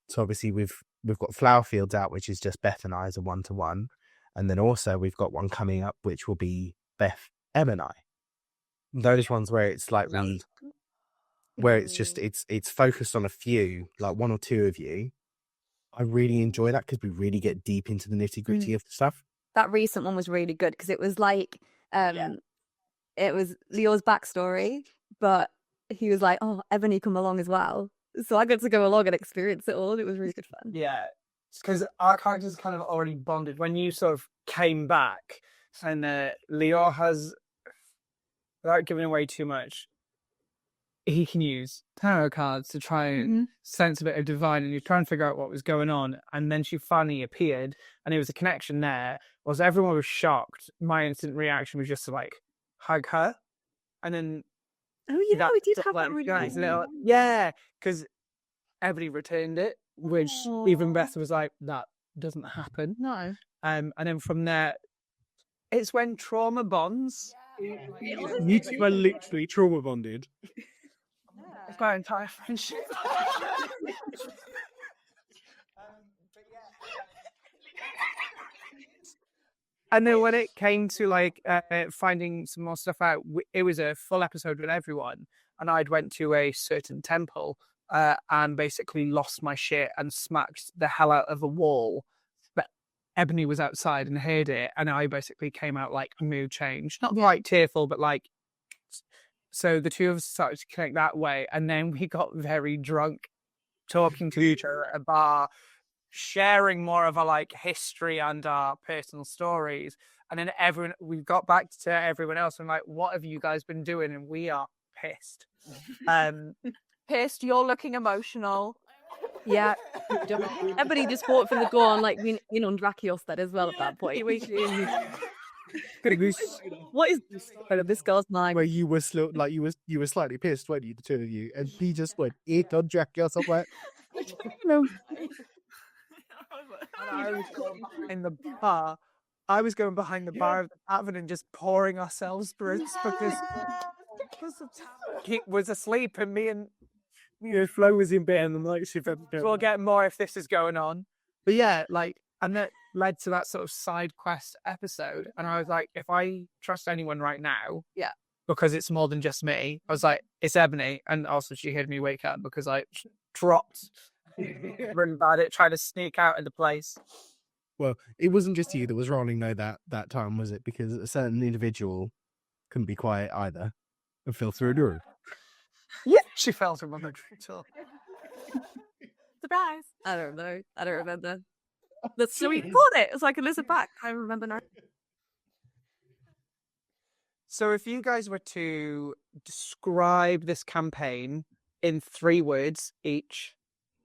So obviously we've got Flower Fields out, which is just Beth and I as a 1-to-1, and then also we've got one coming up which will be Beth, Em, and I. Those ones where it's like where it's just it's focused on a few, like one or two of you. I really enjoy that because we really get deep into the nitty gritty of stuff. That recent one was really good because it was like it was Leo's backstory, but he was like, "Oh, Ebony, come along as well." So I got to go along and experience it all. And it was really good fun. Yeah, because our characters kind of already bonded when you sort of came back, and Leo has, without giving away too much, he can use tarot cards to try and sense a bit of divine, and you try and figure out what was going on. And then she finally appeared, and there was a connection there. Whilst everyone was shocked, my instant reaction was just to like hug her, and then Oh yeah, we did sort have of that really nice good little, yeah, because Ebony returned it, which even Beth was like, that doesn't happen. No. And then from there, it's when trauma bonds. You two are literally trauma bonded. It's my entire friendship. And then when it came to like finding some more stuff out, it was a full episode with everyone, and I'd went to a certain temple and basically lost my shit and smacked the hell out of a wall. But Ebony was outside and heard it, and I basically came out like mood change, not quite tearful, but like. So the two of us started to connect that way, and then we got very drunk, talking to each other at a bar, sharing more of our like history and our personal stories. And then we got back to everyone else and like, what have you guys been doing? And we are pissed. Pissed, you're looking emotional. Yeah, everybody just fought for the goal on like being in on Drakios that as well at that point. What is this girl's name? Where you were you were slightly pissed, weren't you, the two of you? And he just went, "Eat on Jack yourself." Like, no. I was going behind the bar. I was going behind the bar of the tavern and just pouring ourselves spirits because he was asleep and me and Flo was in bed and I'm like, we'll get more if this is going on. But yeah, like, and that led to that sort of side quest episode. And I was like, if I trust anyone right now, because it's more than just me, I was like, it's Ebony. And also she heard me wake up because I dropped really bad at trying to sneak out of the place. Well, it wasn't just you that was rolling though that time, was it? Because a certain individual couldn't be quiet either and fell through a door. Yeah, she fell through my bedroom. Surprise. I don't know. I don't remember. So we caught it. It's like a lizard back. I remember now. So if you guys were to describe this campaign in 3 words each,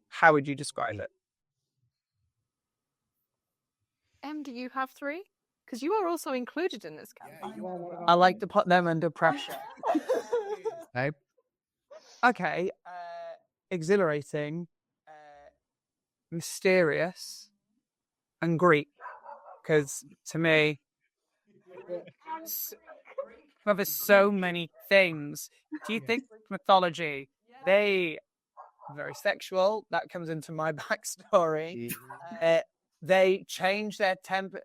how would you describe it? Em, do you have 3? Because you are also included in this campaign. I like to put them under pressure. Hey? Okay. Exhilarating, mysterious, and Greek. Because to me, there's so many things. Do you think mythology, they are very sexual? That comes into my backstory. They change their temper.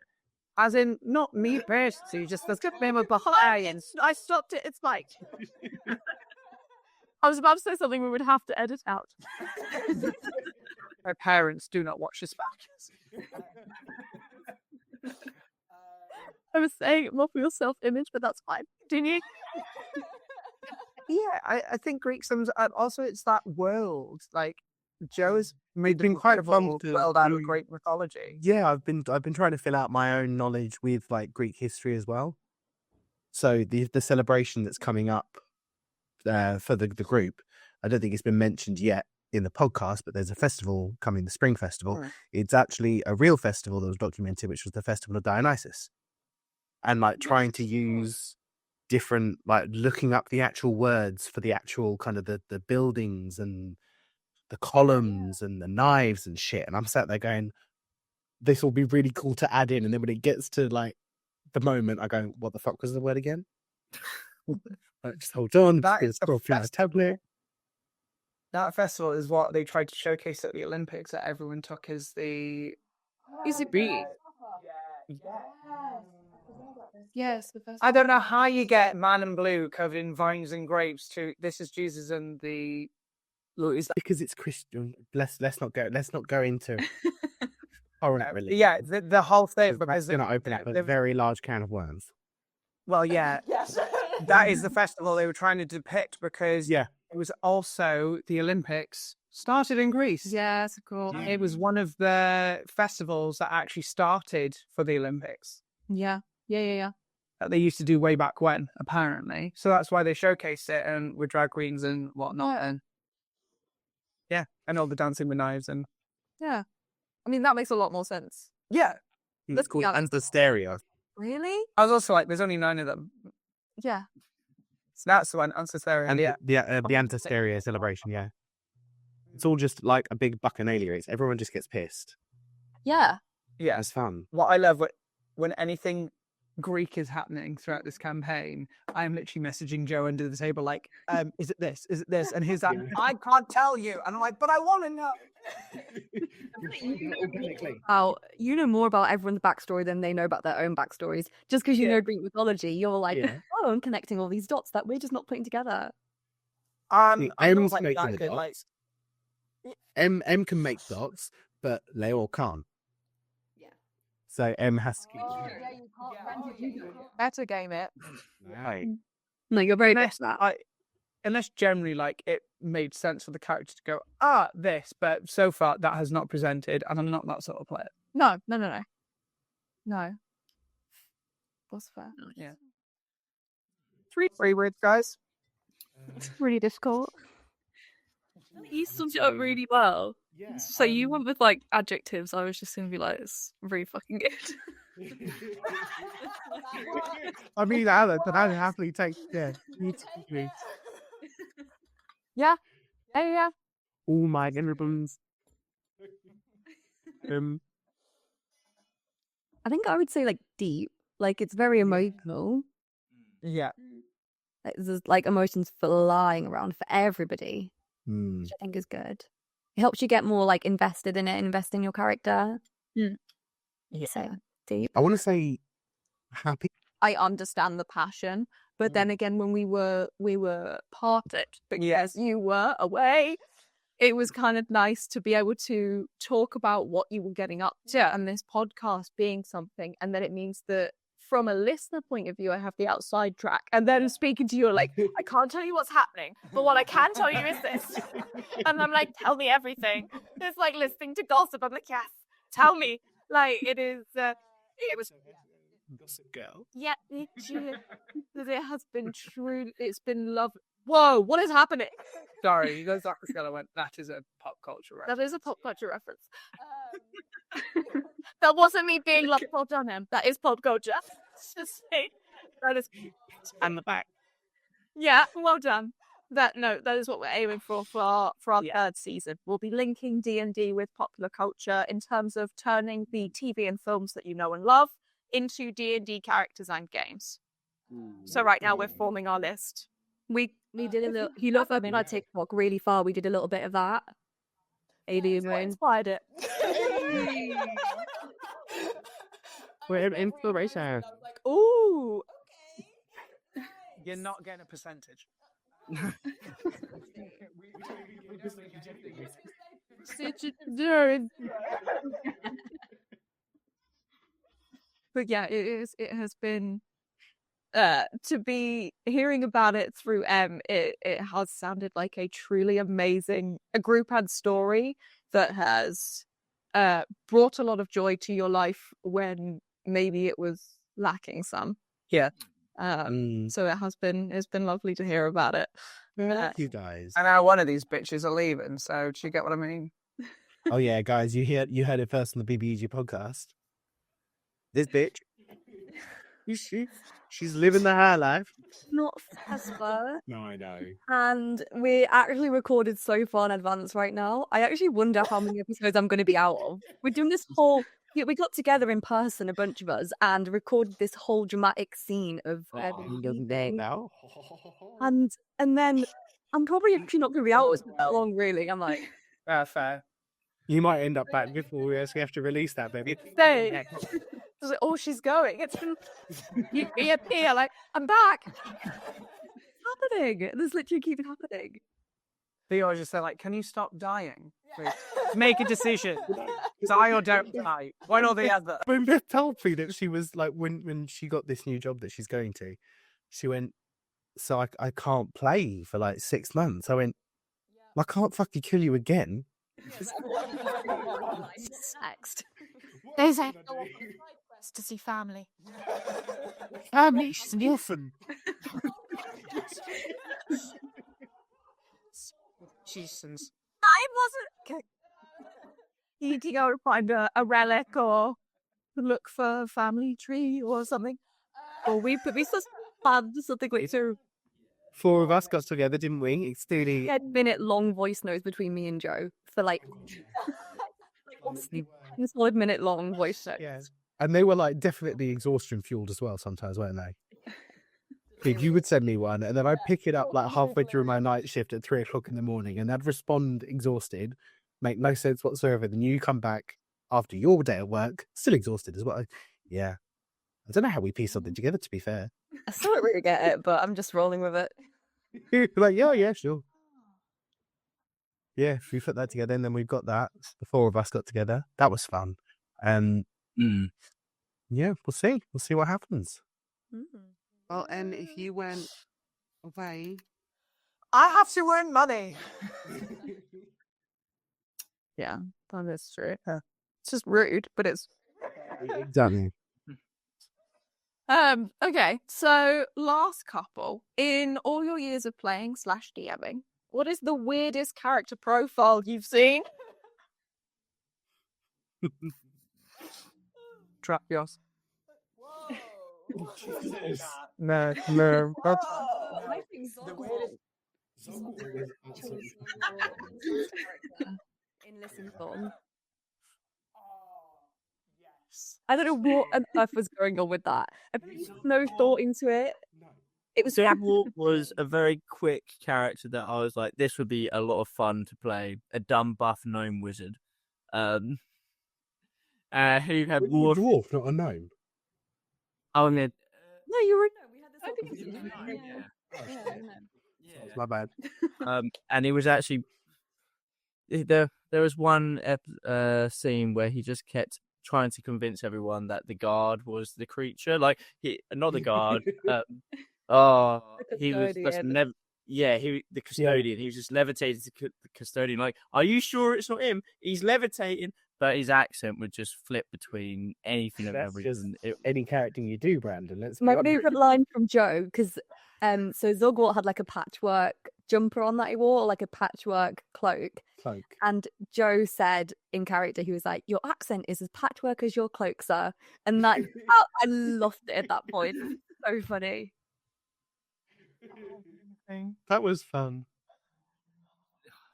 As in, not me personally, just there's good member behind. I stopped it. It's like I was about to say something we would have to edit out. My parents do not watch this back. I was saying more for your self-image, but that's fine. Continue. Yeah, I think Greek sums up. Also, it's that world. Like Joe has made the been quite fun incredible to world out of do- Greek mythology. Yeah, I've been trying to fill out my own knowledge with like Greek history as well. So the celebration that's coming up for the group, I don't think it's been mentioned yet in the podcast, but there's a festival coming, the Spring Festival. It's actually a real festival that was documented, which was the Festival of Dionysus, and like trying to use different, like looking up the actual words for the actual kind of the buildings and the columns and the knives and shit. And I'm sat there going, this will be really cool to add in. And then when it gets to like the moment, I go, what the fuck was the word again? Like, just hold on. That is Scroll through the tablet. That festival is what they tried to showcase at the Olympics that everyone took as the. Is it B? Yes, the first. I don't know how you get man in blue covered in vines and grapes to this is Jesus and the. Look, it's because it's Christian. Let's not go into current religion. Yeah, the whole thing. That's going to open up a very large can of worms. Well, yeah, Yes. that is the festival they were trying to depict because Yeah, it was also the Olympics started in Greece. Yes, of course. It was one of the festivals that actually started for the Olympics Yeah. that they used to do way back when, apparently. So that's why they showcased it and with drag queens and whatnot. And yeah, and all the dancing with knives and Yeah. I mean, that makes a lot more sense. yeah. it's called be honest. Antisteria. Really? I was also like, there's only 9 of them. Yeah. So that's the one, Ancestarian. And Yeah. the Antisteria celebration, yeah. It's all just like a big buccanelia. Everyone just gets pissed. Yeah. Yeah. It's fun. What I love when anything Greek is happening throughout this campaign, I'm literally messaging Joe under the table like, is it this? Is it this? And he's like, I can't tell you. And I'm like, but I want to know. How you know more about everyone's backstory than they know about their own backstories. Just because you know Greek mythology, you're like, Yeah. oh, I'm connecting all these dots that we're just not putting together. I'm M's not like making that the good, dots. like, M can make dots, but Leo can't. Yeah. So M has to keep. Better game it. Right. No, you're very good at unless, that. unless generally like it made sense for the character to go, this, but so far that has not presented, and I'm not that sort of player. No. What's fair? Yeah. 3 words, guys. It's really difficult. You summed it up really well. Yeah. So you went with like adjectives. I was just gonna be like, it's really fucking good. I mean, I'd happily take Yeah. all my ribbons. I think I would say like deep. Like it's very emotional. Yeah. Like, there's like emotions flying around for everybody, Hmm. which I think is good. It helps you get more like invested in it, invest in your character. Mm. Yeah. So deep. I want to say happy. I understand the passion, but then again, when we were parted because you were away, it was kind of nice to be able to talk about what you were getting up to, and this podcast being something, and then it means that from a listener point of view, I have the outside track, and then speaking to you, like, I can't tell you what's happening, but what I can tell you is this, and I'm like, tell me everything. It's like listening to gossip. I'm like, yes, tell me. Like it is. It was. Gossip girl. Yeah, it has been true. It's been lovely. Whoa, what is happening? Sorry, those Aquascala went, that is a pop culture reference. That is a pop culture reference. That wasn't me being like, well done, Em. That is pop culture. Just say, that is. And the back. Yeah, well done. That is what we're aiming for our third season. We'll be linking D&D with popular culture in terms of turning the TV and films that you know and love into D&D characters and games. So right now we're forming our list. We did a little. He looked at me on TikTok really far. We did a little bit of that. Alien What Moon. inspired it? We're inspiration. Ooh. You're not getting a percentage. But yeah, it has been to be hearing about it through it has sounded like a truly amazing group and story that has brought a lot of joy to your life when maybe it was lacking some. Yeah. So it's been lovely to hear about it. You guys. And now one of these bitches are leaving, so do you get what I mean? Oh yeah, guys, you heard it first on the BBEG podcast. This bitch, she's living the high life. Not Vespa. No, I know. And we actually recorded so far in advance right now. I actually wonder how many episodes I'm going to be out of. We're doing this whole. We got together in person, a bunch of us, and recorded this whole dramatic scene of everything. Now. And then I'm probably actually not going to be out that long, really. I'm like, Fair. You might end up back before we actually have to release that, baby. Stay. It's like, oh, she's going. It's been you appear like I'm back. happening. This literally keeps happening. Theo was just said, like, can you stop dying? Please? Make a decision. Die or don't die. One or the other. When Beth told me that she was like, when she got this new job that she's going to, she went, so I can't play for like 6 months. I went, I can't fucking kill you again. Next. There's a to see family. Family, she's an orphan. Jesus. I wasn't. You need to go and find a relic or look for a family tree or something. Or we just planned something like so. 4 of us got together, didn't we? It's really 10-minute long voice notes between me and Joe for like a solid minute long voice notes. yeah. And they were like definitely exhaustion fueled as well sometimes, weren't they? Like, you would send me one and then I'd pick it up like halfway through my night shift at 3 o'clock in the morning and I'd respond exhausted, make no sense whatsoever. Then you come back after your day at work, still exhausted as well. Yeah. I don't know how we piece something together, to be fair. I still don't really get it, but I'm just rolling with it. Like, yeah, sure. Yeah, we put that together and then we've got that. The 4 of us got together. That was fun. Yeah, we'll see. We'll see what happens. Well, and if you went away, I have to earn money. Yeah, that is true. Yeah. It's just rude, but it's Exactly. okay, so last couple, in all your years of playing / DMing, what is the weirdest character profile you've seen? Trap yours. No. In listen form. I don't know what on earth was going on with that. I put no thought into it. It was Daryl was a very quick character that I was like, this would be a lot of fun to play. A dumb buff gnome wizard. Who had more dwarf, not a gnome. Oh, and then no, you were no. We had this. My bad. and he was actually there was one scene where he just kept trying to convince everyone that the guard was the creature, like not the guard. He was just never. Yeah, the custodian. He was just levitating to the custodian. Like, are you sure it's not him? He's levitating, but his accent would just flip between anything and everything. Any character you do, Brandon. Let's My favourite line from Joe, because so Zogwart had like a patchwork jumper on that he wore, like a patchwork cloak. And Joe said in character, he was like, "Your accent is as patchwork as your cloak, sir." And that I loved it at that point. So funny. That was fun.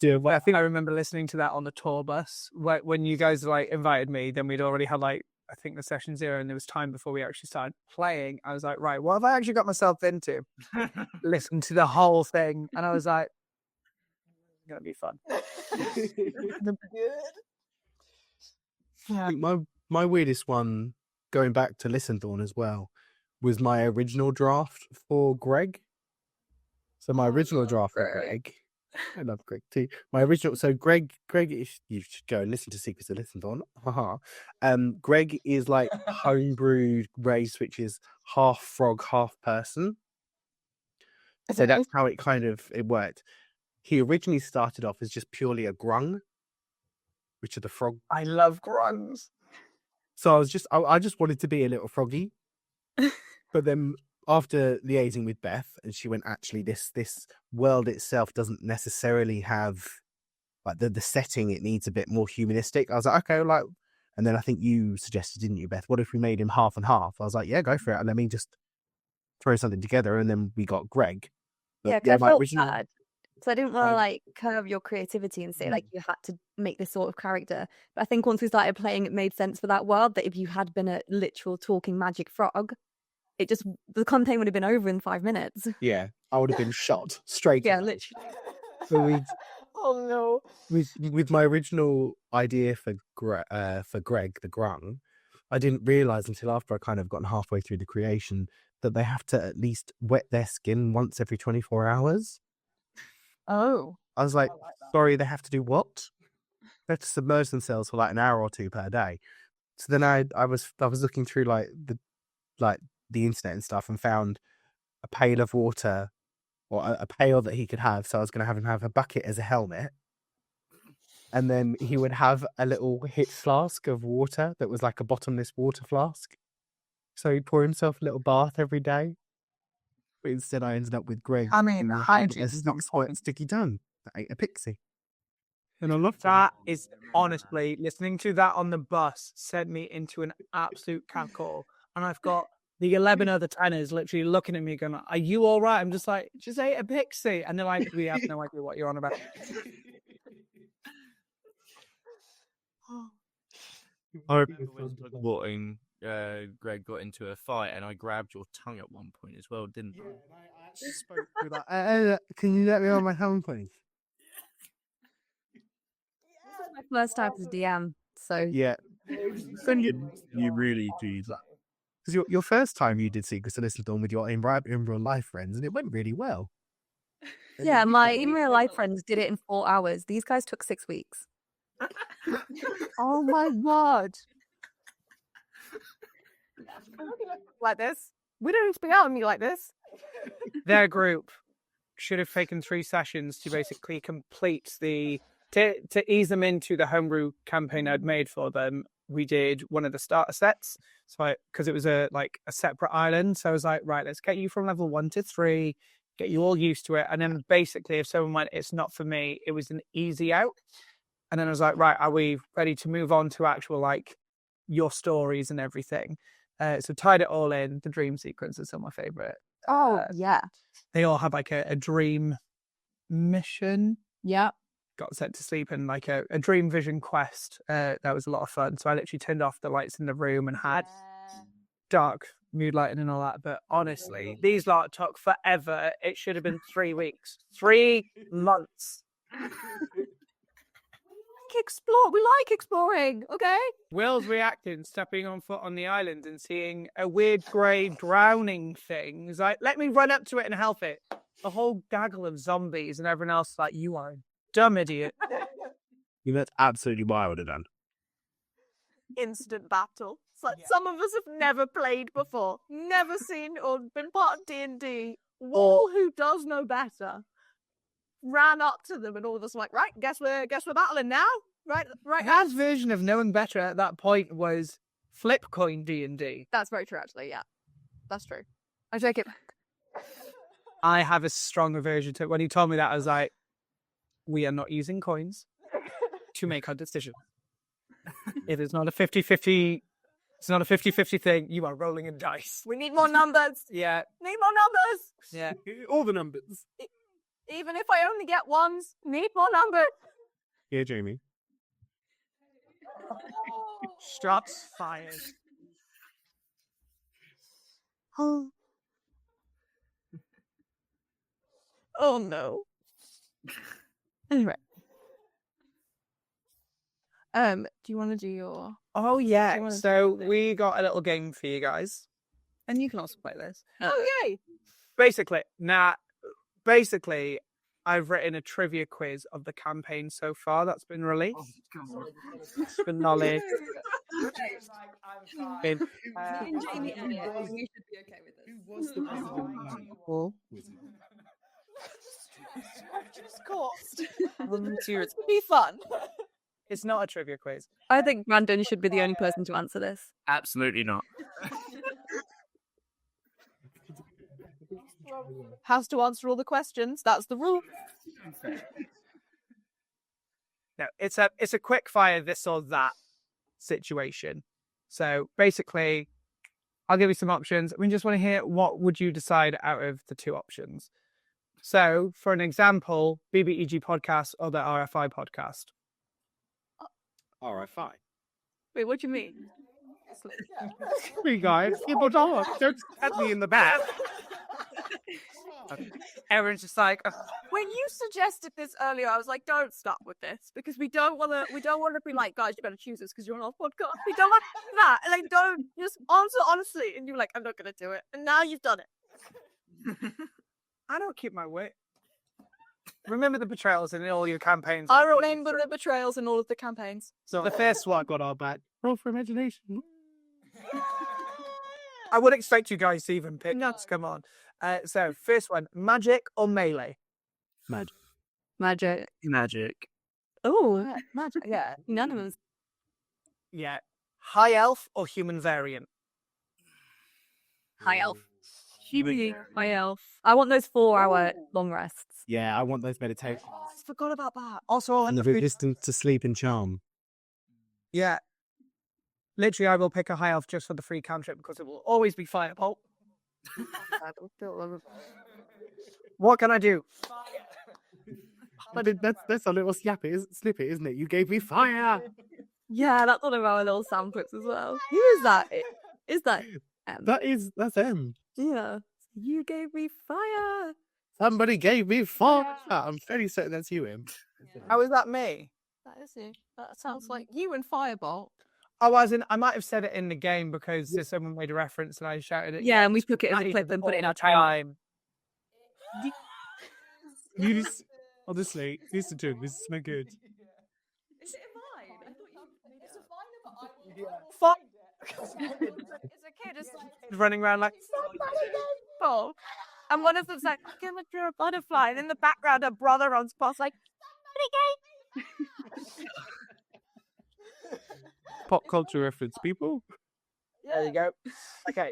Yeah, well, I think I remember listening to that on the tour bus when you guys like invited me. Then we'd already had like I think the session 0, and there was time before we actually started playing. I was like, right, what have I actually got myself into? Listen to the whole thing, and I was like, it's gonna be fun. I think my weirdest one, going back to Lissenthorn as well, was my original draft for Greg. So my original draft for Greg I love Greg too. My original, so Greg, you should go and listen to Secrets of Listen on. Haha. Greg is like homebrewed race, which is half frog, half person. So that's how it worked. He originally started off as just purely a grung, which are the frog. I love grunts. So I just wanted to be a little froggy. But then after liaising with Beth, and she went, actually, this world itself doesn't necessarily have like the setting. It needs a bit more humanistic. I was like, okay, like, and then I think you suggested, didn't you, Beth? What if we made him half and half? I was like, yeah, go for it. And let me just throw something together, and then we got Greg. But, Yeah, 'cause I my felt original. bad. So I didn't want to I- like curb your creativity and say like you had to make this sort of character. But I think once we started playing, it made sense for that world that if you had been a literal talking magic frog, the campaign would have been over in 5 minutes. Yeah, I would have been shot straight. Yeah, away. literally. So we Oh no. with my original idea for Greg the Grung, I didn't realize until after I kind of gotten halfway through the creation that they have to at least wet their skin once every 24 hours. Oh. I was like, sorry, they have to do what? They have to submerge themselves for like an hour or two per day. So then I was looking through like the internet and stuff and found a pail of water, or a pail that he could have. So I was going to have him have a bucket as a helmet. And then he would have a little hip flask of water that was like a bottomless water flask. So he'd pour himself a little bath every day. But instead I ended up with Greg. I mean, hygiene a is not sticky tongue that ate a pixie. And I love That is honestly, listening to that on the bus sent me into an absolute cackle. And I've got the 11 other tenors literally looking at me going, are you all right? I'm just like, just ate a pixie. And they're like, we have no idea what you're on about. I remember when Greg got into a fight, and I grabbed your tongue at one point as well, didn't I? I actually spoke through that. Can you let me on my tongue, please? My first time as a DM. So Yeah. Then you really do that. Because your first time you did Secrets of Listen with your in real life friends, and it went really well. yeah, my in real life friends did it in 4 hours. These guys took 6 weeks. Oh my god. Like this? We don't speak out on me like this. Their group should have taken 3 sessions to basically complete to ease them into the homebrew campaign I'd made for them. We did one of the starter sets, so because it was a separate island. So I was like, right, let's get you from level 1 to 3, get you all used to it, and then basically, if someone went, it's not for me, it was an easy out. And then I was like, right, are we ready to move on to actual like your stories and everything? So tied it all in. The dream sequences are my favorite. Oh, yeah. They all had like a dream mission. Yeah. Got sent to sleep and like a dream vision quest. That was a lot of fun. So I literally turned off the lights in the room and had dark mood lighting and all that. But honestly, these lot took forever. It should have been 3 weeks, 3 months. We like exploring, okay? Will's reacting, stepping on foot on the island and seeing a weird grey drowning thing. He's like, let me run up to it and help it. A whole gaggle of zombies and everyone else like, you are a dumb idiot. You know, that's absolutely what I would have done. Instant battle. It's like some of us have never played before, never seen or been part of D&D. Wall, who does know better, ran up to them and all of us were like, right, guess we're battling now. Right. His version of knowing better at that point was flip coin D&D. That's very true, actually. Yeah, that's true. I take it back. I have a strong aversion to it. When he told me that, I was like, we are not using coins to make our decision. It is not a 50-50. It's not a 50-50 thing. You are rolling in dice. We need more numbers. Yeah. Need more numbers. Yeah. All the numbers. Even if I only get ones, need more numbers. Yeah, Jamie. Shots fired. Oh. Oh no. Anyway. Do you want to do your? Oh yeah. wanna So do we got a little game for you guys, and you can also play this. Oh yay! Basically, I've written a trivia quiz of the campaign so far that's been released. For knowledge. Been, Jamie Elliott, we should be okay with this. Who was the resident magical wizard? Just caused. It's gonna be fun. it's not a trivia quiz. I think Brandon should be the only person to answer this. Absolutely not. Has to answer all the questions. That's the rule. No, it's a quick fire this or that situation. So basically, I'll give you some options. We just want to hear what would you decide out of the two options. So, for an example, BBEG podcast or the RFI podcast. RFI. Wait, what do you mean? Hey guys, people don't stab me in the back. Everyone's just like, When you suggested this earlier, I was like, don't start with this because we don't want to be like, guys, you better choose this because you're on our podcast. We don't want to do that. And like, don't just answer honestly. And you're like, I'm not going to do it. And now you've done it. I don't keep my wit. Remember the betrayals in all your campaigns. I remember the betrayals in all of the campaigns. So the first one, Got our back. Roll for imagination. I would expect you guys to even pick. No, come on. So first one, magic or melee? Magic. Magic. Magic. Oh, magic. Yeah, unanimous. Yeah. High elf or human variant? High elf. High elf. I want those 4-hour long rests. Yeah, I want those meditations. I forgot about that. Also, And the resistance to sleep and charm. yeah. Literally, I will pick a high elf just for the free cantrip because it will always be firebolt. What can I do? But that's a little snippet, isn't it? You gave me fire. Yeah, that's one of our little sound clips as well. Who is that? Is that That's him. Yeah. You gave me fire. Somebody gave me fire. I'm fairly certain that's you, Em. How is that me? That is you. That sounds like you and Firebolt. I might have said it in the game because someone made a reference and I shouted it. Yeah, and we took it as a clip and put it in our time. Honestly, listen to him. This is no good. Is it a vine? I thought you made it a vine, but I will Fuck. As a kid, it's like, Running around like, oh. And one of them's like, I came through a butterfly. And in the background, her brother runs past like, Pop culture reference, people. there you go. Okay.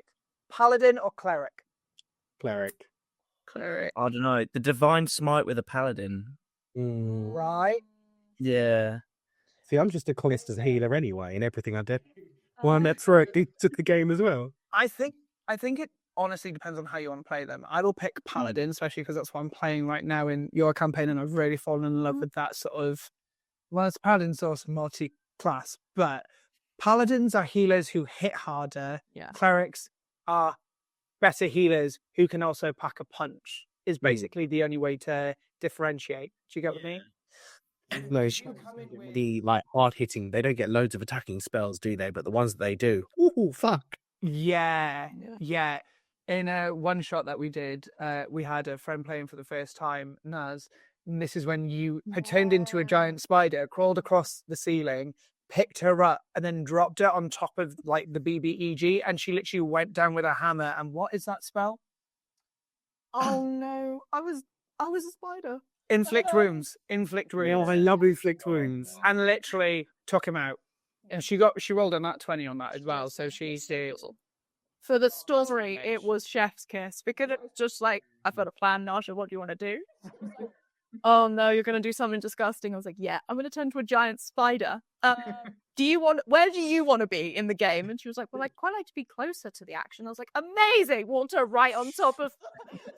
Paladin or cleric? Cleric. Cleric. I don't know. The divine smite with a paladin. Right. Yeah. See, I'm just a quest as a healer anyway in everything I did. Well, that's right. To the game as well. I think it honestly depends on how you want to play them. I will pick Paladin, especially because that's what I'm playing right now in your campaign, and I've really fallen in love with that sort of. Well, it's Paladin's also multi-class, but Paladins are healers who hit harder. Yeah. Clerics are better healers who can also pack a punch. Is basically the only way to differentiate. Do you get what I mean? No, the like hard hitting. They don't get loads of attacking spells, do they? But the ones that they do, ooh, fuck. Yeah. In a one shot that we did, we had a friend playing for the first time, Naz. And this is when you had turned into a giant spider, crawled across the ceiling, picked her up, and then dropped her on top of like the BBEG, and she literally went down with a hammer. And what is that spell? oh no, I was a spider. Inflict wounds. Inflict wounds. Oh, I love inflict wounds. And literally took him out. And she rolled a nat 20 on that as well. So she's For the story, it was Chef's Kiss because it was just like, I've got a plan, Nasha. What do you want to do? Oh no, you're going to do something disgusting. I was like, yeah, I'm going to turn into a giant spider. Where do you want to be in the game? And she was like, well, I'd quite like to be closer to the action. I was like, amazing. Want her right on top of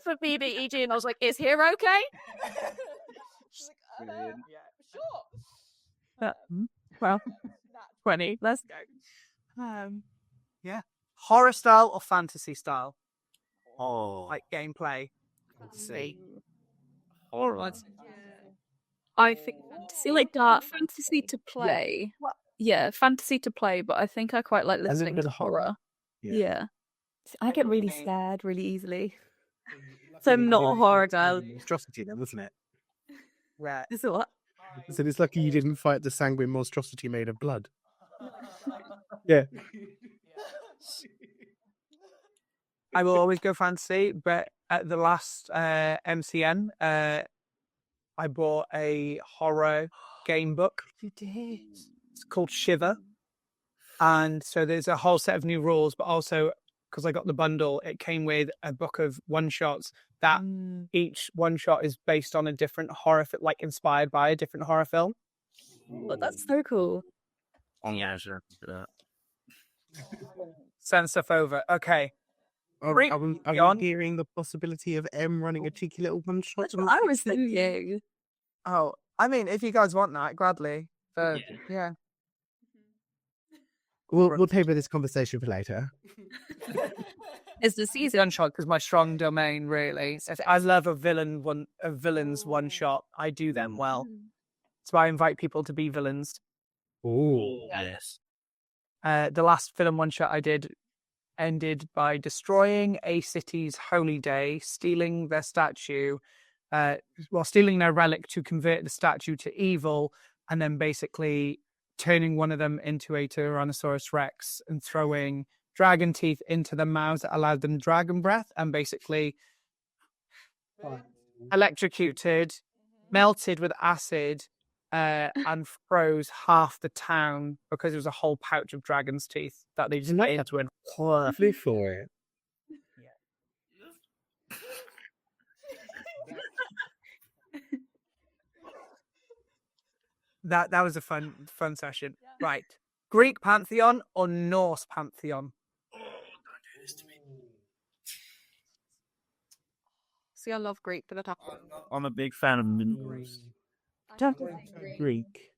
for BBEG. And I was like, is here okay? She's like, yeah, sure. Well, 20. Let's go. horror style or fantasy style? Oh. Like gameplay. See. I think fantasy, like dark fantasy to play. Yeah, fantasy to play, but I think I quite like listening bit to of horror. horror. Yeah. Yeah. I get really scared really easily. So I'm not a horror girl. Monstrosity then, isn't it? Right. This is what? So it's lucky you didn't fight the sanguine monstrosity made of blood. Yeah. I will always go fantasy, but at the last MCN, I bought a horror game book. You did. It's called Shiver. And so there's a whole set of new rules, but also because I got the bundle, it came with a book of one-shots that each one-shot is based on a different horror, like inspired by a different horror film. Oh, that's so cool. Oh, yeah, sure. Send stuff over. Okay. Are Great. we Beyond. hearing the possibility of M running a cheeky little one shot? That's what I was thinking. Oh, I mean, if you guys want that, gladly. But yeah. We'll table this conversation for later. It's the season. One shot because my strong domain, really. I love a villain's one shot. I do them well. So I invite people to be villains. Oh, Yes. The last villain one shot I did ended by destroying a city's holy day, stealing their statue, stealing their relic to convert the statue to evil, and then basically turning one of them into a Tyrannosaurus Rex and throwing dragon teeth into their mouths that allowed them dragon breath, and basically electrocuted, melted with acid, and froze half the town because it was a whole pouch of dragon's teeth that they just put into it. Flew for it. That was a fun session. Right. Greek pantheon or Norse pantheon? See, I love Greek, but I I'm a big fan of Norse. Greek.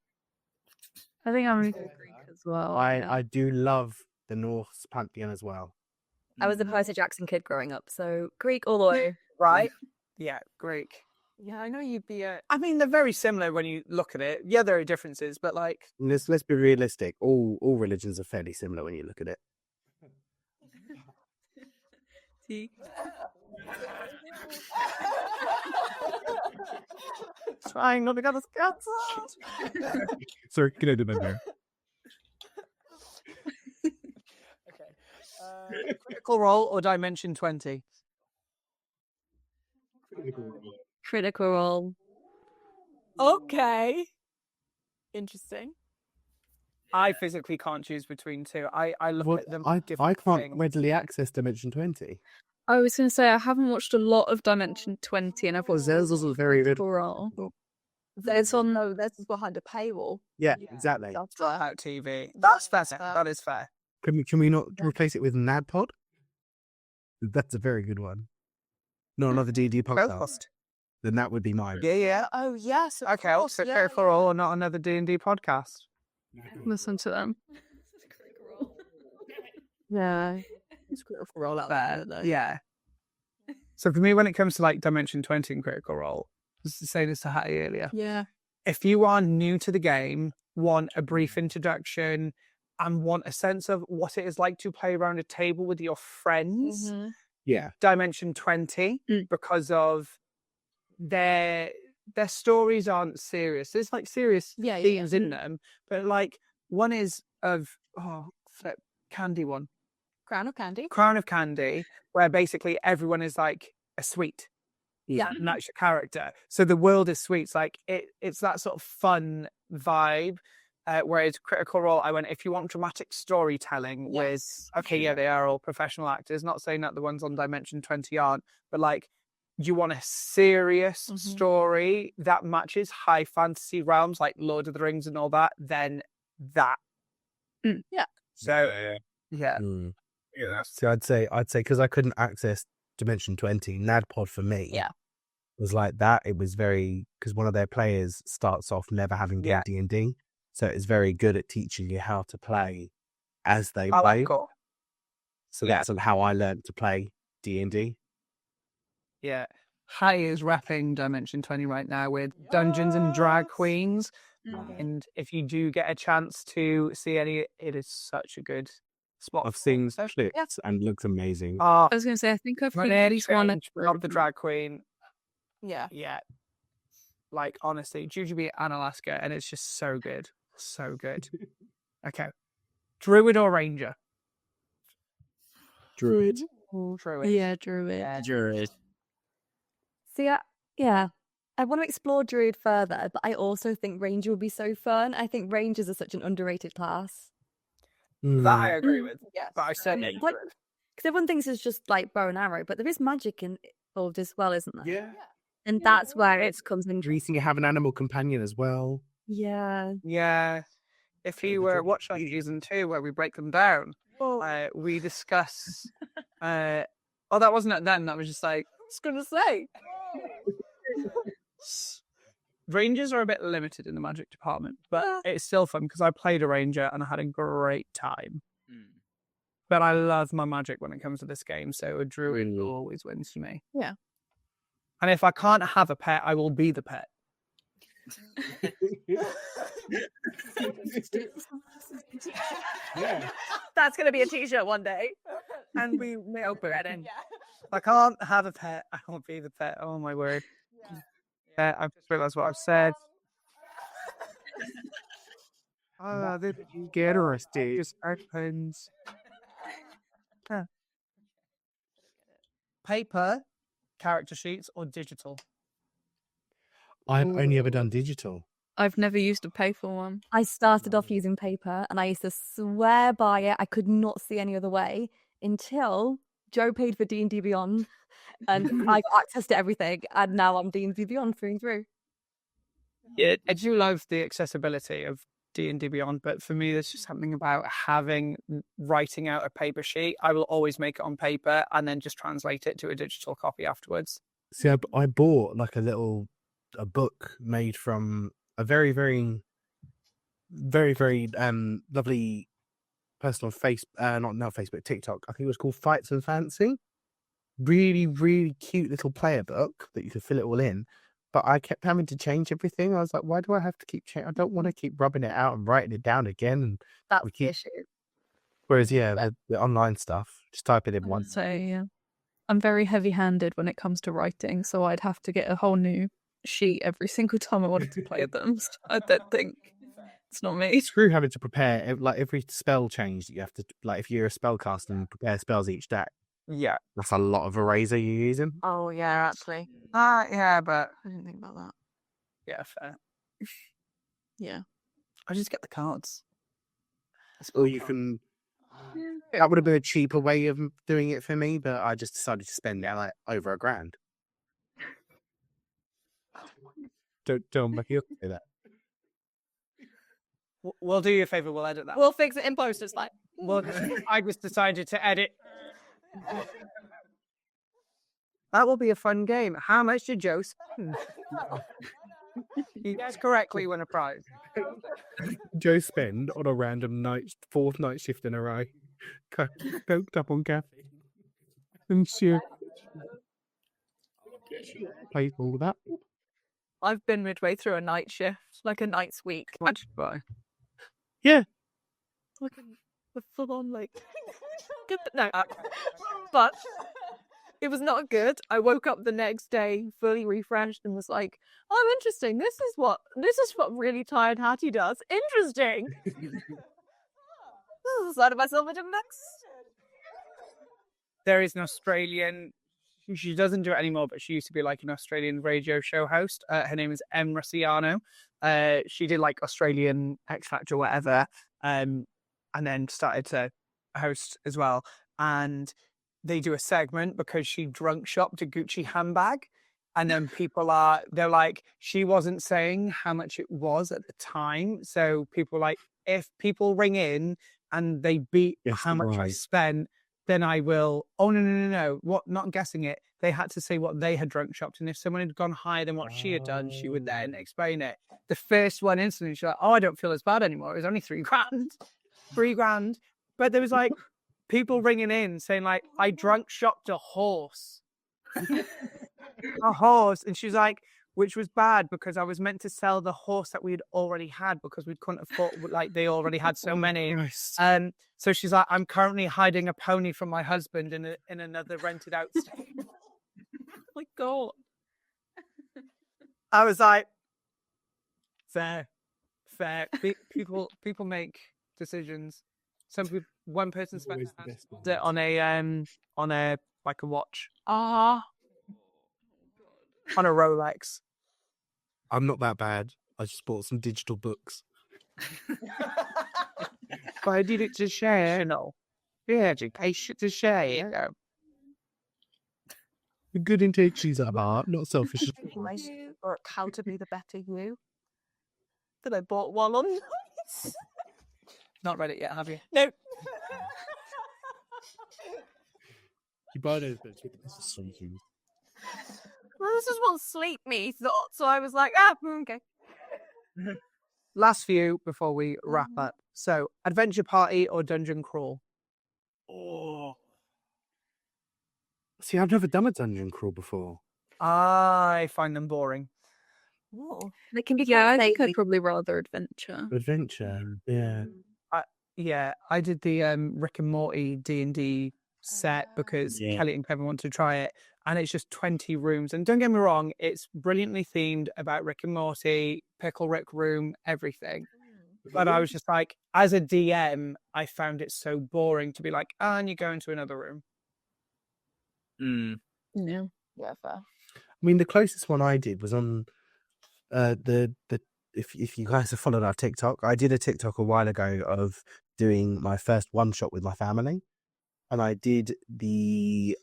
I think I'm really Greek as well. I do love the Norse pantheon as well. I was a Percy Jackson kid growing up, so Greek all the way. Right? Yeah, Greek. Yeah, I know you'd be a. I mean, they're very similar when you look at it. Yeah, there are differences, but like, Let's be realistic. All religions are fairly similar when you look at it. Trying not to get us cancelled. Sorry, can I do that there? okay. Critical Role or Dimension 20? Critical Role. Okay. Interesting. I physically can't choose between two. I look at them. I different can't things. readily access Dimension 20. I was going to say I haven't watched a lot of Dimension 20, and I've watched Theirs was very good. Critical Role. There's on no, this is behind a paywall. Yeah, exactly. That's Out TV. That's fair. That is fair. Can we not replace it with NADPod? That's a very good one. Not another D&D podcast. Then that would be mine. Yeah. Oh yes. Of Okay, course, so yeah, Critical Role or not another D&D podcast? Listen to them. Yeah. It's critical roll out there though. Yeah. So for me, when it comes to like Dimension 20 and Critical Role, I was saying this to Hattie earlier. Yeah. If you are new to the game, want a brief introduction, and want a sense of what it is like to play around a table with your friends, Yeah. Dimension 20, because of their stories aren't serious. There's like serious themes in them, but like one is of Candy one. Crown of Candy. Crown of Candy, where basically everyone is like a sweet. Yeah. And that's your character. So the world is sweet. It's like it's that sort of fun vibe. Whereas Critical Role, I went, if you want dramatic storytelling with, they are all professional actors. Not saying that the ones on Dimension 20 aren't, but like, you want a serious story that matches high fantasy realms like Lord of the Rings and all that, then that. Yeah. So, yeah. So I'd say because I couldn't access Dimension 20, NADPod for me was like that. It was very, because one of their players starts off never having played D&D, so it's very good at teaching you how to play as they play. Cool. So that's how I learned to play D&D. Yeah. Hattie is rapping Dimension 20 right now with Dungeons and Drag Queens. And if you do get a chance to see any, it is such a good spot. I've seen clips and looks amazing. I was going to say, I think I've heard at least one. Love the drag queen. Yeah. Yeah. Like, honestly, Jujubee and Alaska, and it's just so good. So good. Okay. Druid or Ranger? Druid. Druid. Yeah, Druid. Druid. See, yeah. I want to explore Druid further, but I also think Ranger would be so fun. I think Rangers are such an underrated class. That I agree with. Yes. But I said Like, Druid. because everyone thinks it's just like bow and arrow, but there is magic involved as well, isn't there? Yeah. And that's where it comes in. Greasing you have an animal companion as well. Yeah. Yeah. If you were watching season 2 where we break them down, we discuss. That wasn't it then. That was just like, I was going to say. Rangers are a bit limited in the magic department, but it's still fun because I played a ranger and I had a great time. But I love my magic when it comes to this game, so a druid always wins for me. Yeah. And if I can't have a pet, I will be the pet. That's going to be a t-shirt one day. And we may open it in. If I can't have a pet, I will be the pet. Oh my word. Yeah, I've just realised what I've said. Did you get arrested? Just opens. Paper, character sheets, or digital? I've only ever done digital. I've never used a paper one. I started off using paper and I used to swear by it. I could not see any other way until Joe paid for D&D Beyond and I got access to everything. And now I'm D&D Beyond through and through. Yeah, I do love the accessibility of D&D Beyond, but for me, there's just something about writing out a paper sheet. I will always make it on paper and then just translate it to a digital copy afterwards. See, I bought like a book made from a very, very, very, very lovely person on not Facebook, TikTok. I think it was called Fights and Fancy. Really, really cute little player book that you could fill it all in. But I kept having to change everything. I was like, why do I have to keep changing? I don't want to keep rubbing it out and writing it down again. And That's the issue. Whereas, the online stuff, just type it in once. So, yeah. I'm very heavy-handed when it comes to writing, so I'd have to get a whole new sheet every single time I wanted to play them. So I don't think it's not me. Screw having to prepare like every spell change that you have to, like if you're a spellcaster and prepare spells each deck. Yeah. That's a lot of eraser you're using. Oh, yeah, actually. Yeah, but I didn't think about that. yeah, fair. Yeah. I just get the cards. Or you can. That would have been a cheaper way of doing it for me, but I just decided to spend like over $1,000. Don't make you say that. We'll do you a favour. We'll edit that. We'll fix it in post. It's like, Well, I just decided to edit. That will be a fun game. How much did Joe spend? He guessed correctly, win a prize. Joe spend on a random fourth night shift in a row, coked up on caffeine, and she played all that. I've been midway through a night shift, like a night's week. Bye. Yeah. Like a full-on, like... No. But it was not good. I woke up the next day fully refreshed and was like, "Oh, interesting. This is what really tired Hatty does. Interesting." Decided myself into next. There is an Australian. She doesn't do it anymore, but she used to be like an Australian radio show host. Her name is Em Rossiano. She did like Australian X Factor or whatever, and then started to host as well. And they do a segment because she drunk shopped a Gucci handbag. And then they're like, she wasn't saying how much it was at the time. So people like, if people ring in and they beat how much I spent, then I will, no. What, not guessing it. They had to say what they had drunk shopped. And if someone had gone higher than what she had done, she would then explain it. The first one instantly, she's like, "Oh, I don't feel as bad anymore. It was only $3,000. $3,000. But there was like people ringing in saying like, "I drunk shopped a horse." A horse. And she's like, which was bad because I was meant to sell the horse that we had already had because we couldn't afford, like they already had so many. So she's like, "I'm currently hiding a pony from my husband in another rented out stable." Oh my God. I was like, Fair. People make decisions. One person spent Always the best one. it on a like a watch Ah. on a Rolex. I'm not that bad. I just bought some digital books. But I did it to share, no. Yeah, education to share. Good intentions at heart, not selfish. Or how to be the better you. That I bought one on. Not read it yet, have you? No. You buy those books with the best assumptions. Well, this is what Sleep Me thought, so I was like, okay. Last few before we wrap up. So, adventure party or dungeon crawl? Oh. See, I've never done a dungeon crawl before. I find them boring. They can be Yeah, I quite think I'd lazy. probably rather adventure. Adventure, yeah. Yeah, I did the Rick and Morty D&D set because Yeah. Kelly and Kevin wanted to try it, and it's just 20 rooms. And don't get me wrong, it's brilliantly themed about Rick and Morty, Pickle Rick room, everything. But I was just like, as a DM, I found it so boring to be like, and you go into another room. Yeah. Yeah, fair. I mean, the closest one I did was on the if you guys have followed our TikTok, I did a TikTok a while ago of doing my first one shot with my family, and I did the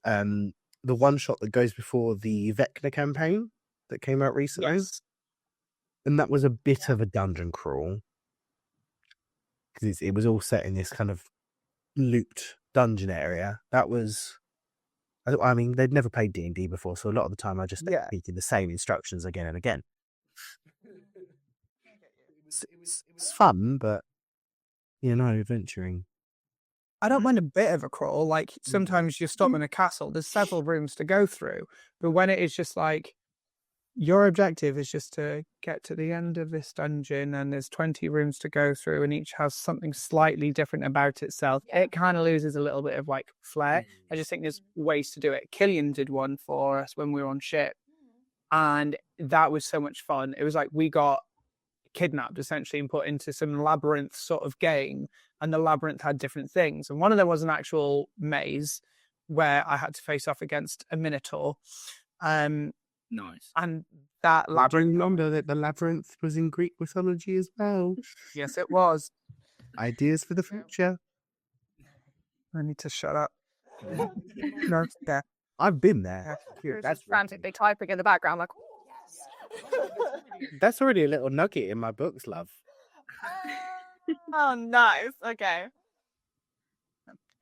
one shot that goes before the Vecna campaign that came out recently, and that was a bit of a dungeon crawl because it was all set in this kind of looped dungeon area. That was. I mean, they'd never played D&D before, so a lot of the time I just repeated the same instructions again and again. It's fun, but, adventuring. I don't mind a bit of a crawl. Like, sometimes you stop in a castle, there's several rooms to go through. But when it is just like, your objective is just to get to the end of this dungeon and there's 20 rooms to go through and each has something slightly different about itself, it kind of loses a little bit of like flair. I just think there's ways to do it. Killian did one for us when we were on ship, and that was so much fun. It was like we got kidnapped essentially and put into some labyrinth sort of game, and the labyrinth had different things, and one of them was an actual maze where I had to face off against a minotaur. Nice. And that Labyrinth, the labyrinth was in Greek mythology as well. Yes, it was. Ideas for the future. I need to shut up. No, yeah. I've been there. That's frantically typing in the background, like, That's already a little nugget in my books, love. oh, nice. Okay.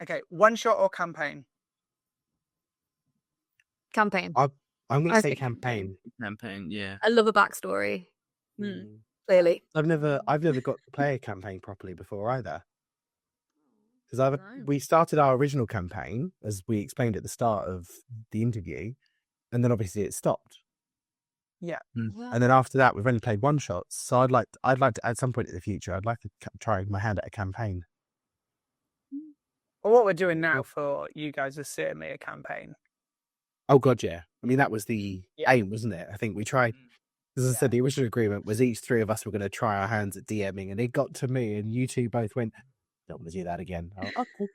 Okay, one shot or campaign? Campaign. I'm going to say Okay. campaign. Campaign, yeah. I love a backstory. Clearly. I've never got to play a campaign properly before either. Because we started our original campaign, as we explained at the start of the interview, and then obviously it stopped. Yeah. And then after that, we've only played one shots. So I'd like to at some point in the future, I'd like to try my hand at a campaign. Well, what we're doing now for you guys is certainly a campaign. Oh God, yeah. I mean, that was the aim, wasn't it? I think we tried. As I said, the original agreement was each three of us were going to try our hands at DMing, and it got to me, and you two both went, "Don't want to do that again." Oh, okay.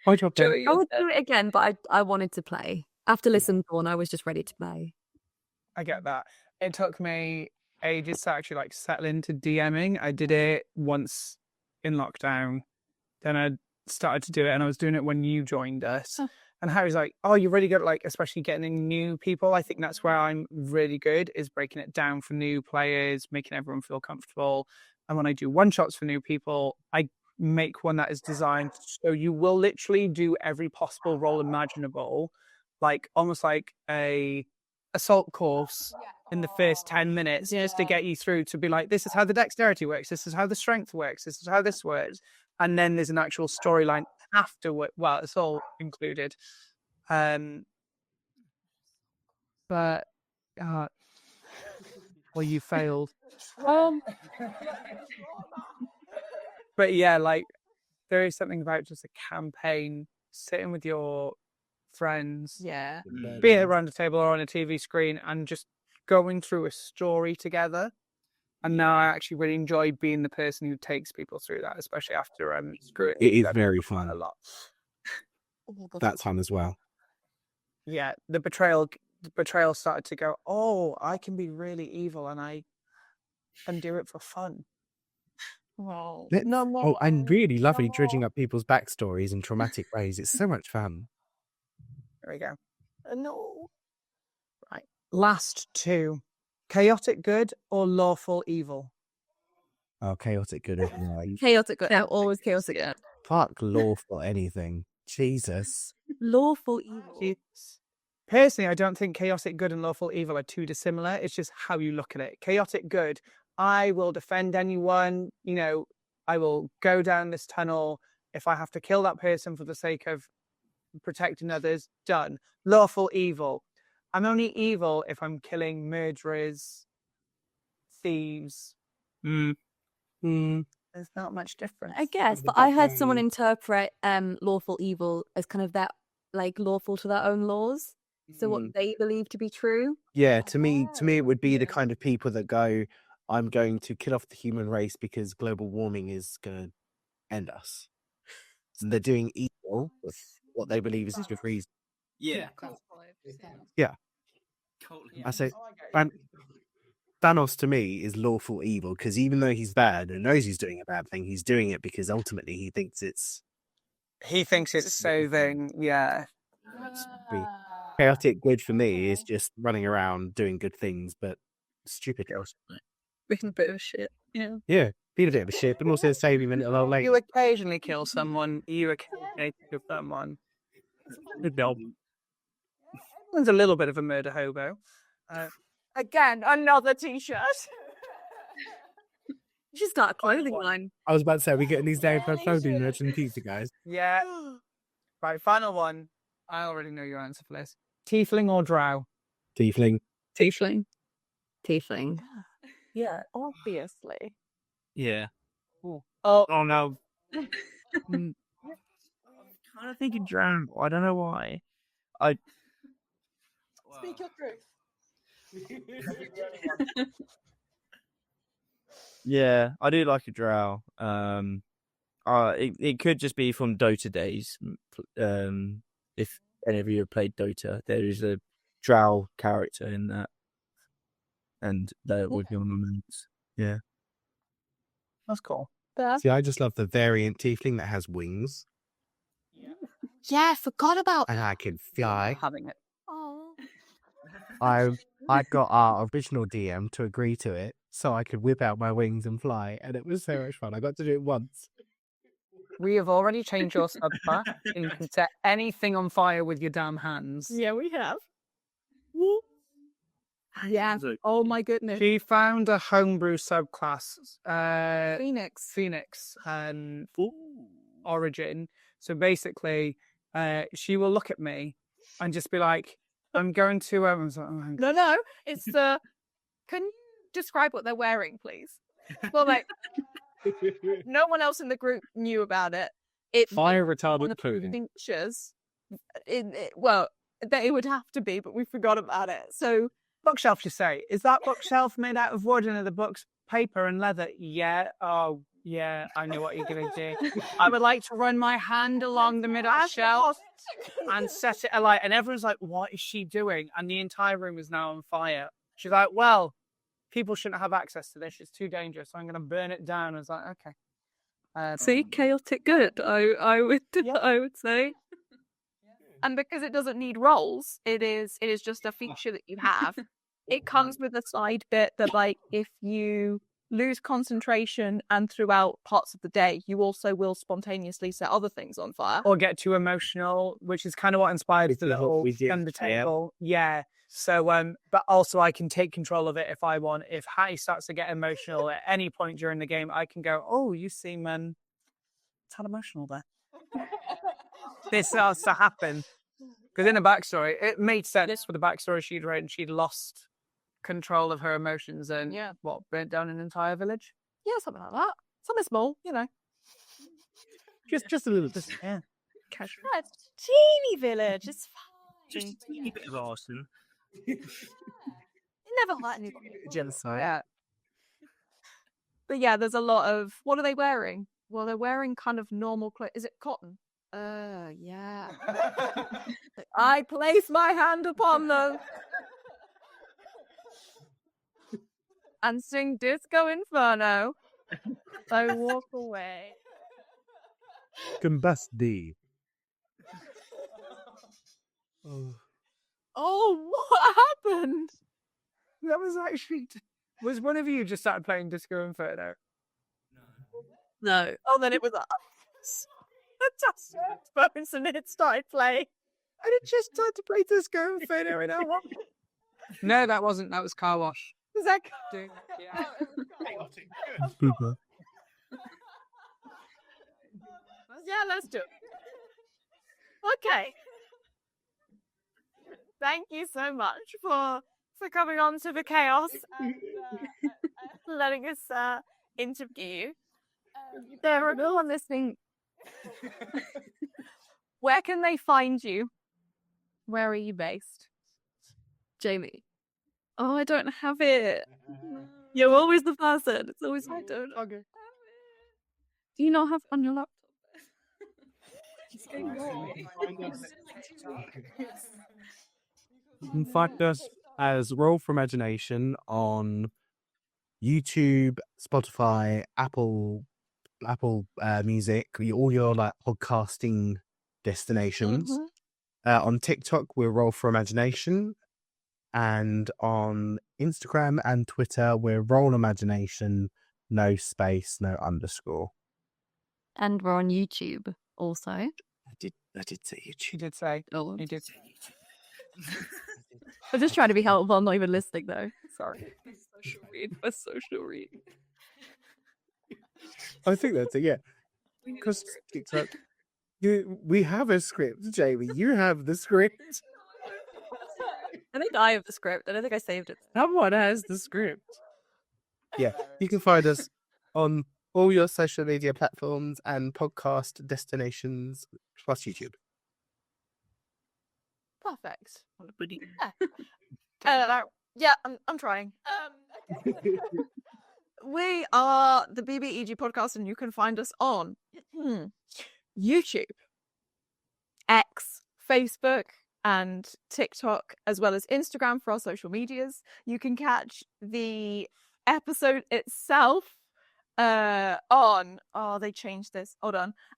My job done. I would do it again, but I wanted to play. After listening to one, I was just ready to play. I get that. It took me ages to actually like settle into DMing. I did it once in lockdown. Then I started to do it, and I was doing it when you joined us. And Harry's like, "Oh, you're really good at like, especially getting in new people." I think that's where I'm really good, is breaking it down for new players, making everyone feel comfortable. And when I do one shots for new people, I make one that is designed so you will literally do every possible role imaginable, like almost like a assault course in the first 10 minutes, just to get you through to be like, this is how the dexterity works, this is how the strength works, this is how this works. And then there's an actual storyline afterward. Well, it's all included. But well, you failed. But yeah, like there is something about just a campaign, sitting with your friends, be it around a table or on a TV screen, and just going through a story together. And now I actually really enjoy being the person who takes people through that, especially after screw It is that very quite fun. a lot. That time as well. Yeah, the betrayal started to go, oh, I can be really evil and I can do it for fun. Well, Let's- no more. I'm really loving no dredging more. up people's backstories in traumatic ways. It's so much fun. There we go. No. Right. Last two. Chaotic good or lawful evil? Oh, chaotic good. Chaotic good. No, always chaotic good. Fuck lawful anything. Jesus. Lawful evil. Personally, I don't think chaotic good and lawful evil are too dissimilar. It's just how you look at it. Chaotic good, I will defend anyone. I will go down this tunnel. If I have to kill that person for the sake of protecting others, done. Lawful evil. I'm only evil if I'm killing murderers, thieves. There's not much difference. I guess, but I heard someone interpret lawful evil as kind of that, like, lawful to their own laws. So what they believe to be true. Yeah, to me, it would be the kind of people that go, I'm going to kill off the human race because global warming is going to end us. So they're doing evil with what they believe is good reason. Yeah. Yeah. I say, Thanos to me is lawful evil because even though he's bad and knows he's doing a bad thing, he's doing it because ultimately he thinks it's saving. Yeah. chaotic good for me is just running around doing good things, but stupid else. Being a bit of shit. Yeah. Yeah, being a bit of a shit, but also saving a little old lady. You occasionally kill someone. You occasionally kill someone. Everyone's a little bit of a murder hobo. Again, another T-shirt. She's got a clothing line. I was about to say, we're getting these down for clothing merchant pizza, guys. Yeah. Right, final one. I already know your answer for this. Tiefling or drow? Tiefling. Tiefling. Tiefling. Yeah, obviously. Yeah. Oh, no. I'm kind of thinking drown. I don't know why. Speak your truth. Yeah, I do like a drow. It could just be from Dota days. If any of you have played Dota, there is a drow character in that, and that would be on the minutes. Yeah, that's cool. See, I just love the variant tiefling that has wings Yeah, I forgot about. and I can fly. Having it. Oh. I got our original DM to agree to it so I could whip out my wings and fly, and it was so much fun. I got to do it once. We have already changed your subclass, and you can set anything on fire with your damn hands. Yeah, we have. Yeah. Oh my goodness. She found a homebrew subclass, Phoenix. Origin. So basically, she will look at me and just be like, I'm going to... I was like, oh, No. It's the. Can you describe what they're wearing, please? Well, like, no one else in the group knew about it. Fire one retardant of the clothing. features. Well, they would have to be, but we forgot about it. So bookshelf, you say? Is that bookshelf made out of wood and are the books paper and leather? Yeah. Oh, yeah. I know what you're going to do. I would like to run my hand along the middle of the shelf and set it alight. And everyone's like, what is she doing? And the entire room is now on fire. She's like, well, people shouldn't have access to this. It's too dangerous. So I'm going to burn it down. I was like, okay. See, chaotic good. I would say. And because it doesn't need rolls, it is just a feature that you have. It comes with a side bit that, like, if you lose concentration and throughout parts of the day, you also will spontaneously set other things on fire. Or get too emotional, which is kind of what inspired the little under table. Yeah. So, but also I can take control of it if I want. If Hatty starts to get emotional at any point during the game, I can go, oh, you seem it's had emotional there. This starts to happen. Because in the backstory, it made sense for the backstory she'd written. She'd lost control of her emotions and burnt down an entire village. Yeah, something like that. Something small, Just a little bit. Yeah. Casual. Yeah, it's a teeny village. It's fine. just a teeny bit of arson. It never hurt anybody. Genocide. Yeah. But yeah, there's a lot of, what are they wearing? Well, they're wearing kind of normal clothes. Is it cotton? Yeah. I place my hand upon them and sing Disco Inferno. I walk away. Combust D. Oh, what happened? That was actually. Was one of you just started playing Disco Inferno? No. Oh, then it was us. I just phones and it started playing. I did just start to play Disco Inferno in our one. No, that wasn't. That was Car Wash. Was that Doing, yeah. Booper. Yeah, let's do it. Okay. Thank you so much for coming on to the chaos and letting us interview you. There are no one listening. Where can they find you? Where are you based? Jamie. Oh, I don't have it. You're always the person. It's always I don't. Okay. Do you not have it on your laptop? You can find us as Roll for Imagination on YouTube, Spotify, Apple Music, all your like podcasting destinations. On TikTok, we're Roll for Imagination, and on Instagram and Twitter, we're Roll Imagination, no space, no underscore. And we're on YouTube also. I did say YouTube. You did say. Oh, You did. I'm just trying to be helpful. I'm not even listening though. Sorry. For social read. I think that's it. Yeah, because TikTok. We have a script, Jamie. You have the script. I think I have the script. I don't think I saved it. Someone has the script. Yeah, you can find us on all your social media platforms and podcast destinations, plus YouTube. Perfect. Yeah, I'm trying. We are the BBEG podcast, and you can find us on YouTube, X, Facebook, and TikTok, as well as Instagram for our social medias. You can catch the episode itself on they changed this. Hold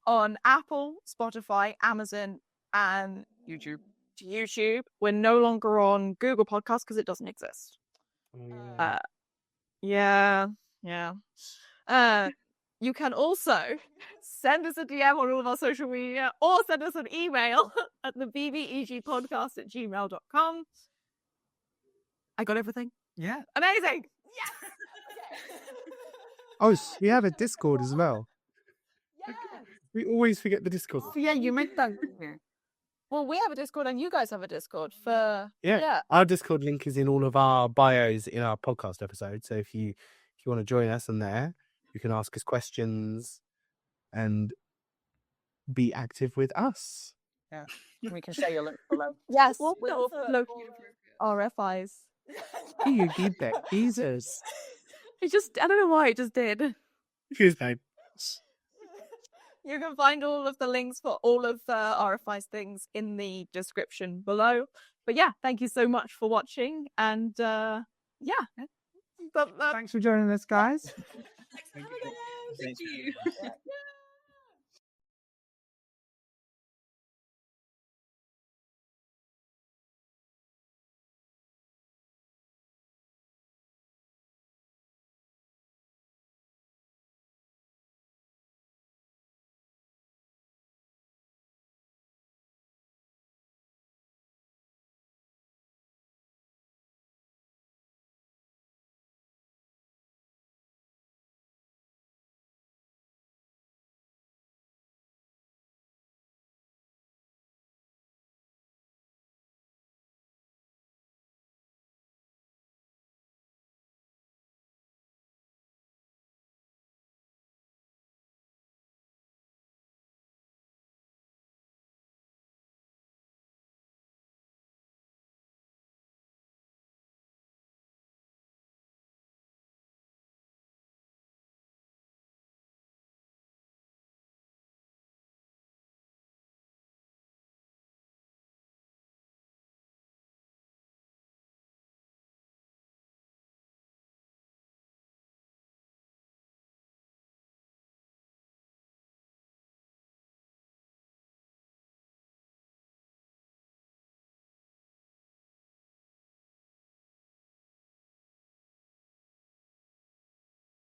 on Apple, Spotify, Amazon, and YouTube. We're no longer on Google Podcasts because it doesn't exist. Yeah. You can also send us a DM on all of our social media or send us an email at the bbegpodcast@gmail.com. I got everything. Yeah. Amazing. Yes. Oh, we have a Discord as well. Yes. We always forget the Discord. Oh, yeah, you meant that. Well, we have a Discord and you guys have a Discord for Yeah. Our Discord link is in all of our bios in our podcast episode. So if you want to join us on there, you can ask us questions and be active with us. Yeah. We can share your link below. Yes, we will float RFIs. You did that, Jesus. I don't know why it just did. Excuse me. You can find all of the links for all of RFI's things in the description below. But yeah, thank you so much for watching. And Thanks for joining us, guys. Thank you.